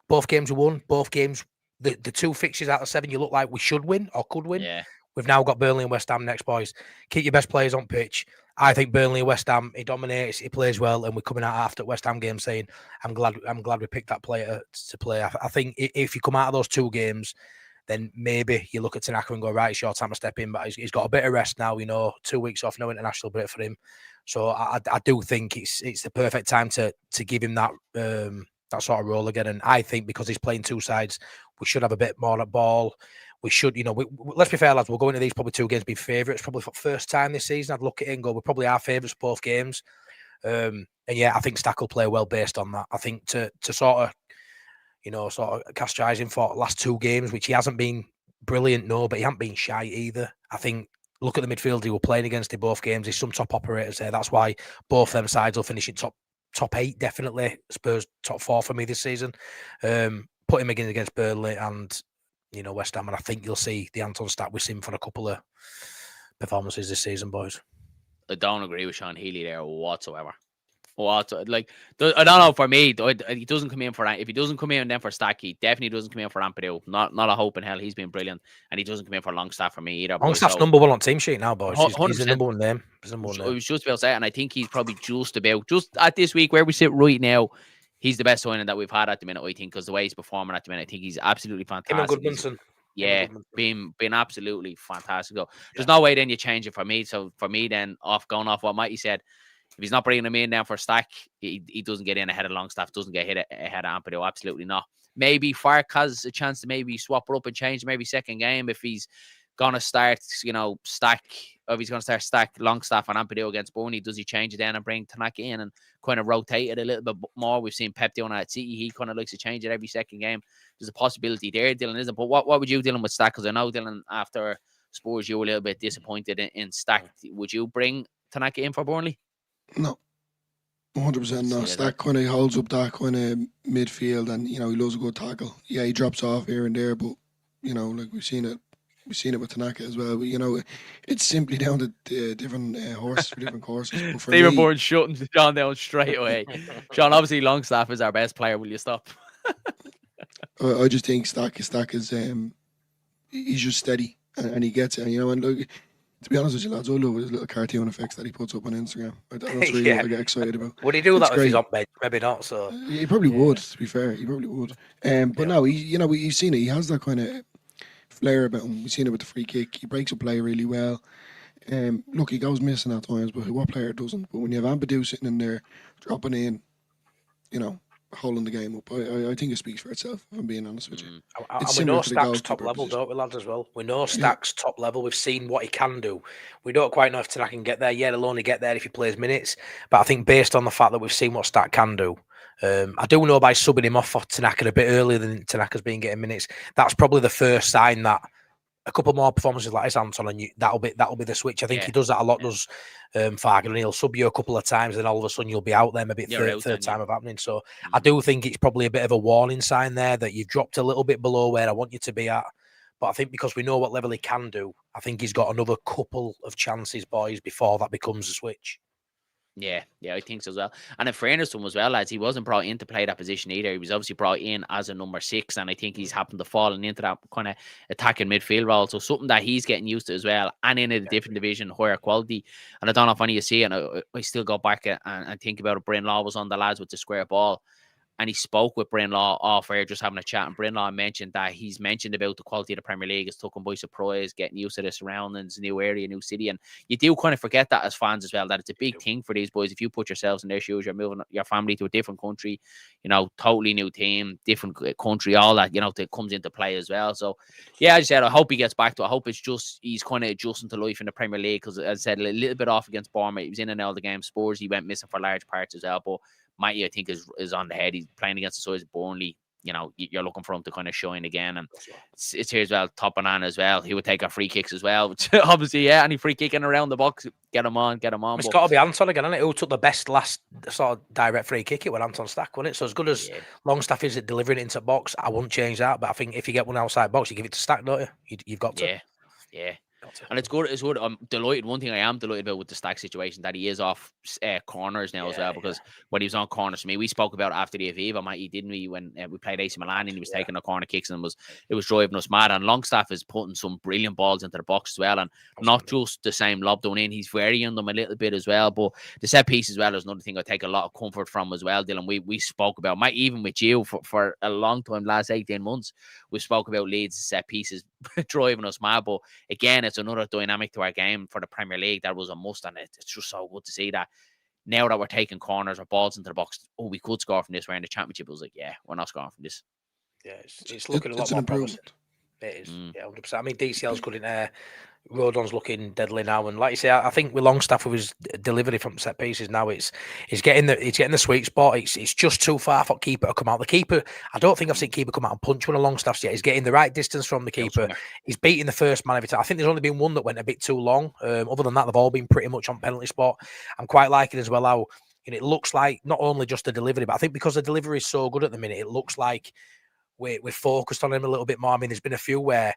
Both games were won. Both games, the 2 fixtures out of 7, you look like we should win or could win.
Yeah.
We've now got Burnley and West Ham next, boys. Keep your best players on pitch. I think Burnley and West Ham, he dominates, he plays well, and we're coming out after West Ham game saying, I'm glad we picked that player to play. I think if you come out of those 2 games, then maybe you look at Tanaka and go, right, it's your time to step in. But he's got a bit of rest now, 2 weeks off, no international break for him. So I do think it's the perfect time to give him that that sort of role again. And I think because he's playing 2 sides, we should have a bit more at ball. We should, let's be fair, lads. We'll go into these probably 2 games being favourites. Probably for the first time this season, I'd look at it and go, we're probably our favourites both games. And yeah, I think Stack will play well based on that. I think to sort of castraise him for the last 2 games, which he hasn't been brilliant, no, but he hasn't been shy either. I think look at the midfield he were playing against in both games. There's some top operators there. That's why both them sides will finish in top 8, definitely. Spurs top 4 for me this season. Put him against Burnley and West Ham, and I think you'll see the Anton Stack with him for a couple of performances this season, boys.
I don't agree with Sean Healy there whatsoever. I don't know. For me, he doesn't come in for that. If he doesn't come in then for Stack, he definitely doesn't come in for Ampadu. Not a hope in hell. He's been brilliant, and he doesn't come in for Longstaff for me either.
Longstaff's number 1 on team sheet now, boys. He's the number 1 name.
I was just about to say, and I think he's probably just at this week where we sit right now. He's the best signing that we've had at the minute, I think, because the way he's performing at the minute, I think he's absolutely fantastic. Yeah, being absolutely fantastic. So there's no way then you change it for me. So for me, then going off what Mikey said, if he's not bringing him in now for Stack, he doesn't get in ahead of Longstaff, doesn't get hit ahead of Ampadu. Absolutely not. Maybe Fark has a chance to maybe swap it up and change maybe second game if he's gonna start, Stack. If he's gonna start Stack, Longstaff, and Ampadu against Burnley, does he change it then and bring Tanaka in and kind of rotate it a little bit more? We've seen Pep doing that at City. He kind of likes to change it every second game. There's a possibility there, Dylan, isn't? But what would you, Dylan, with Stack? Because I know, Dylan, after Spurs, you were a little bit disappointed in Stack. Would you bring Tanaka in for Burnley?
No. 100% no. Stack kind of holds up that kind of midfield, and he loves a good tackle. Yeah, he drops off here and there, but like we've seen it with Tanaka as well. But it's simply down to different horses for different courses. But for
Stephen Bourne shutting John down straight away. Sean, obviously Longstaff is our best player. Will you stop?
I just think Stack is he's just steady and he gets it. And look, to be honest with you, lads, I love his little cartoon effects that he puts up on Instagram. That's really what I get excited about.
Would he do that if he's on bench? Maybe not. So
he probably would. To be fair, he probably would. But no, you've seen it. He has that kind of flair about him. We've seen it with the free kick. He breaks a play really well. Look, he goes missing at times, but what player doesn't? But when you have Ampadu sitting in there, dropping in, holding the game up, I think it speaks for itself, if I'm being honest with you.
And we know Stack's top level, don't we, lads, as well? We know Stack's top level. We've seen what he can do. We don't quite know if Tanaka can get there. Yeah, he'll only get there if he plays minutes. But I think based on the fact that we've seen what Stack can do, I do know by subbing him off for Tanaka a bit earlier than Tanaka's been getting minutes, that's probably the first sign that a couple more performances like this, Anton, and that'll be the switch. I think he does that a lot, does Fargan, and he'll sub you a couple of times, and all of a sudden you'll be out there maybe third time of happening. So I do think it's probably a bit of a warning sign there that you've dropped a little bit below where I want you to be at. But I think because we know what level he can do, I think he's got another couple of chances, boys, before that becomes a switch.
Yeah, I think so as well. And in fairness to him as well, lads, he wasn't brought in to play that position either. He was obviously brought in as a number 6, and I think he's happened to fall into that kind of attacking midfield role. So something that he's getting used to as well, and in a different division, higher quality. And I don't know if any of you see it, and I still go back and think about it. Brian Law was on the lads with the square ball. and he spoke with Brinlaw off air, just having a chat, and Brinlaw mentioned that he's mentioned about the quality of the Premier League. It's took him by surprise, getting used to the surroundings, new area, new city, and you do kind of forget that as fans as well, that it's a big thing for these boys. If you put yourselves in their shoes, you're moving your family to a different country, totally new team, different country, all that, that comes into play as well. So, yeah, as I said, I hope he gets back to it. I hope it's just he's kind of adjusting to life in the Premier League, because, as I said, a little bit off against Bournemouth. He was in and out of the game. Spurs, he went missing for large parts as well, but Matty, I think, is on the head. He's playing against the size of Burnley. You're looking for him to kind of shine again. And it's here as well, top banana as well. He would take our free kicks as well. Which obviously, yeah, any free kicking around the box, get him on.
It's got to be Anton again, isn't it? Who took the best last sort of direct free kick? It was Anton Stack, wasn't it? So as good as Longstaff is at delivering it into box, I wouldn't change that. But I think if you get one outside box, you give it to Stack, don't you? You've got to.
Yeah. And it's good. It's good. I'm delighted. One thing I am delighted about with the Stack situation, that he is off corners now as well. Because when he was on corners, for me, we spoke about after the Aviva, Matty, didn't we? When we played AC Milan, and he was taking the corner kicks, and it was driving us mad. And Longstaff is putting some brilliant balls into the box as well, and not just the same lob down in. He's varying them a little bit as well. But the set piece as well is another thing I take a lot of comfort from as well, Dylan. We spoke about, Mike, even with you for a long time, last 18 months, we spoke about Leeds set pieces driving us mad. But again, it's another dynamic to our game for the Premier League that was a must, and it's just so good to see that now that we're taking corners or balls into the box. Oh, we could score from this. We're in the Championship. It was like, yeah, we're not scoring from this.
Yeah, it's looking a lot more promising. It is, 100%. I mean, DCL's good in there. Rodon's looking deadly now, and like you say, I think with Longstaff with his delivery from set pieces now, it's getting the sweet spot. It's just too far for keeper to come out. The keeper, I don't think I've seen keeper come out and punch one of Longstaff's yet. He's getting the right distance from the keeper. He's beating the first man every time. I think there's only been one that went a bit too long. Other than that, they've all been pretty much on penalty spot. I'm quite liking as well how it looks like not only just the delivery, but I think because the delivery is so good at the minute, it looks like we're focused on him a little bit more. I mean, there's been a few where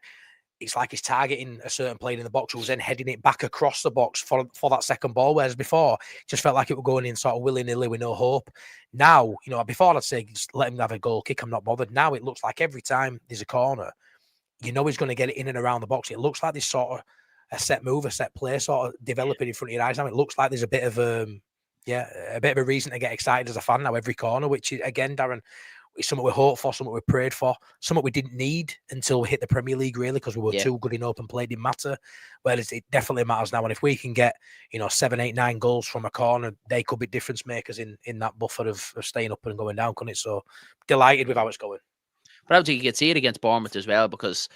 it's like he's targeting a certain player in the box who's then heading it back across the box for that second ball, whereas before it just felt like it was going in sort of willy-nilly with no hope. Now, before I'd say just let him have a goal kick, I'm not bothered. Now it looks like every time there's a corner, he's going to get it in and around the box. It looks like this sort of a set move, a set play sort of developing in front of your eyes. Now it looks like there's a bit of a bit of a reason to get excited as a fan now every corner, which is, again, Darren, it's something we hoped for, something we prayed for, something we didn't need until we hit the Premier League, really, because we were too good in open play. It didn't matter. Whereas it definitely matters now. And if we can get, 7, 8, 9 goals from a corner, they could be difference makers in that buffer of staying up and going down, couldn't it? So delighted with how it's going.
But I don't think you could see it against Bournemouth as well, because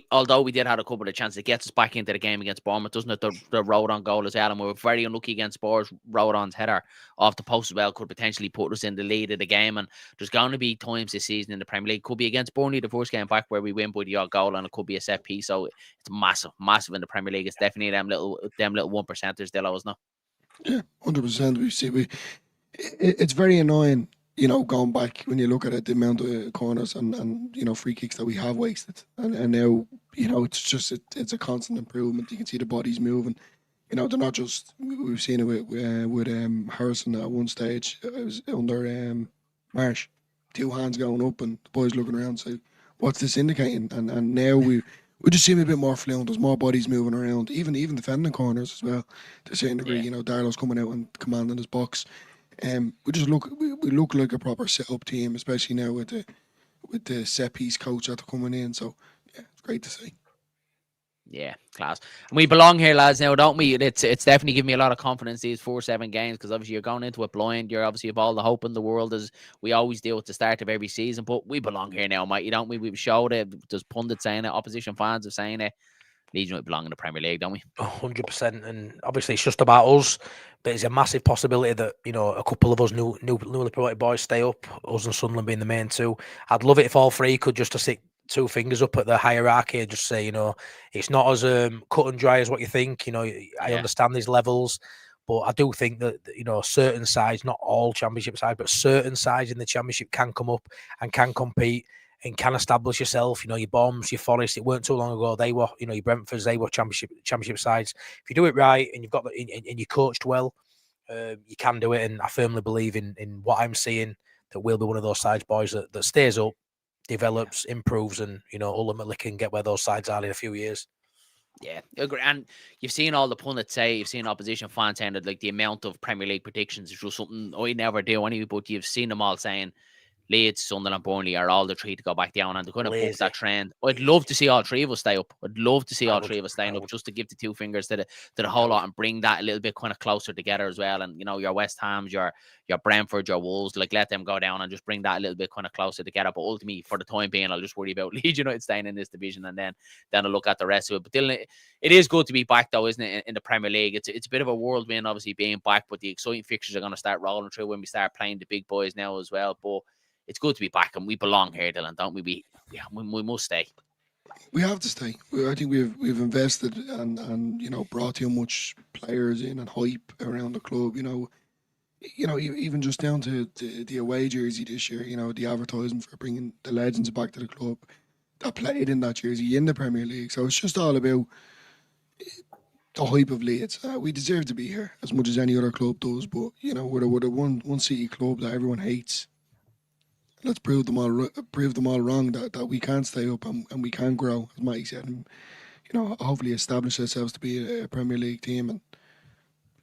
although we did have a couple of chances, it gets us back into the game against Bournemouth, doesn't it? The Rodon goal as well, and we were very unlucky against Spurs. Rodon's header off the post as well could potentially put us in the lead of the game, and there's going to be times this season in the Premier League, could be against Burnley the first game back, where we win by the odd goal, and it could be a set piece. So it's massive in the Premier League. It's definitely them little 1%ers, Dillo, isn't it?
Yeah, 100%. We see it's very annoying, going back when you look at it, the amount of corners and free kicks that we have wasted, and now it's a constant improvement. You can see the bodies moving. They're not just, we've seen it with Harrison at one stage. It was under Marsh, 2 hands going up, and the boys looking around say, "What's this indicating?" And now we just seem a bit more fluent. There's more bodies moving around, even defending corners as well to a certain degree. Darlow's coming out and commanding his box. We look like a proper set-up team, especially now with the set-piece coach after coming in. So, yeah, it's great to see.
Yeah, class. And we belong here, lads, now, don't we? It's definitely given me a lot of confidence these 4-7 games, because obviously you're going into it blind. You're obviously have all the hope in the world, as we always do at the start of every season. But we belong here now, mate. Don't we? We've showed it. There's pundits saying it. Opposition fans are saying it. Leeds United belong in the Premier League, don't we?
100%. And obviously it's just about us, but it's a massive possibility that, a couple of us newly promoted boys stay up, us and Sunderland being the main two. I'd love it if all three could just to stick 2 fingers up at the hierarchy and just say, it's not as cut and dry as what you think. I understand these levels, but I do think that, certain sides, not all Championship sides, but certain sides in the Championship can come up and can compete and can establish yourself. Your Bombs, your Forest, it weren't too long ago. They were, your Brentfords, they were championship sides. If you do it right and you've got and you coached well, you can do it. And I firmly believe in what I'm seeing, that we'll be one of those sides, boys, that stays up, develops, improves, and ultimately can get where those sides are in a few years.
Yeah, agree. And you've seen all the pundits say, you've seen opposition fans saying that like the amount of Premier League predictions is just something I never do anyway. But you've seen them all saying Leeds, Sunderland, Burnley are all the three to go back down, and they're going to book that trend. I'd love to see all three of us stay up. I'd love to see all three of us staying up, just to give the two fingers to the whole lot and bring that a little bit kind of closer together as well. And you know, your West Hams, your Brentford, your Wolves, like let them go down and just bring that a little bit kind of closer together. But ultimately, for the time being, I'll just worry about Leeds United staying in this division, and then I'll look at the rest of it. But Dylan, it is good to be back though, isn't it? In the Premier League, it's a bit of a whirlwind, obviously being back, but the exciting fixtures are going to start rolling through when we start playing the big boys now as well. But it's good to be back, and we belong here, Dylan, don't we? We must stay.
We have to stay. I think we've invested and you know, brought too much players in and hype around the club. You know, even just down to the away jersey this year. You know, the advertising for bringing the legends back to the club that played in that jersey in the Premier League. So it's just all about the hype of Leeds. We deserve to be here as much as any other club does. But you know, we're a one city club that everyone hates. Let's prove them all wrong that we can stay up and we can grow, as Matty said, and you know, hopefully establish ourselves to be a Premier League team, and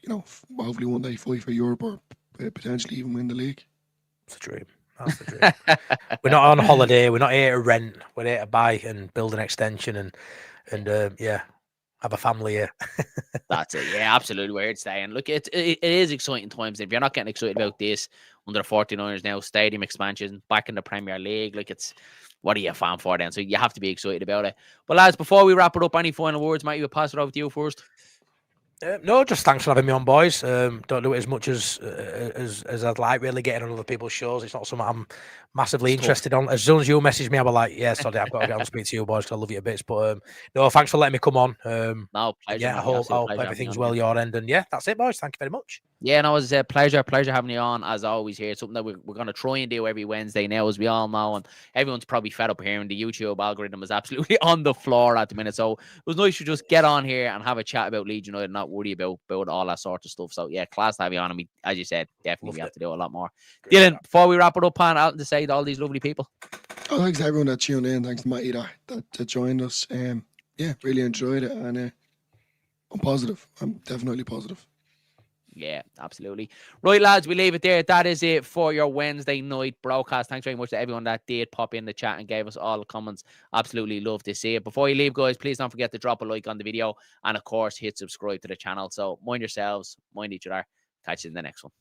you know, hopefully one day fight for Europe or potentially even win the league.
It's a dream. That's the dream. We're not on holiday. We're not here to rent. We're here to buy and build an extension and have a family here.
That's it. Yeah, absolutely. We're here to stay. And look, it is exciting times. If you're not getting excited about this under the 49ers now, stadium expansion, back in the Premier League, like what are you a fan for then? So you have to be excited about it. But lads, before we wrap it up, any final words, Mate? We'll pass it over to you first.
No, just thanks for having me on, boys. Don't do it as much as I'd like. Really getting on other people's shows. It's not something I'm massively interested on. As soon as you message me, I'll be like, yeah, sorry, I've got to get on and speak to you, boys. Cause I love you a bit. But no, thanks for letting me come on.
No, pleasure.
Yeah, I hope everything's well your end. And yeah, that's it, boys. Thank you very much.
Yeah, no, it's a pleasure having you on as always here. It's something that we're going to try and do every Wednesday now, as we all know, and everyone's probably fed up here, and the YouTube algorithm is absolutely on the floor at the minute. So it was nice to just get on here and have a chat about Leeds United and not worry about all that sort of stuff. So yeah, class to have you on, and we, as you said, definitely have to do a lot more. Great. Dylan, before we wrap it up, Pan, out to say to all these lovely people.
Oh, thanks to everyone that tuned in. Thanks to Matty that joined us. Yeah, really enjoyed it, and I'm positive. I'm definitely positive.
Yeah, absolutely. Right, lads, we leave it there. That is it for your Wednesday night broadcast. Thanks very much to everyone that did pop in the chat and gave us all the comments. Absolutely love to see it. Before you leave, guys, please don't forget to drop a like on the video and, of course, hit subscribe to the channel. So mind yourselves, mind each other. Catch you in the next one.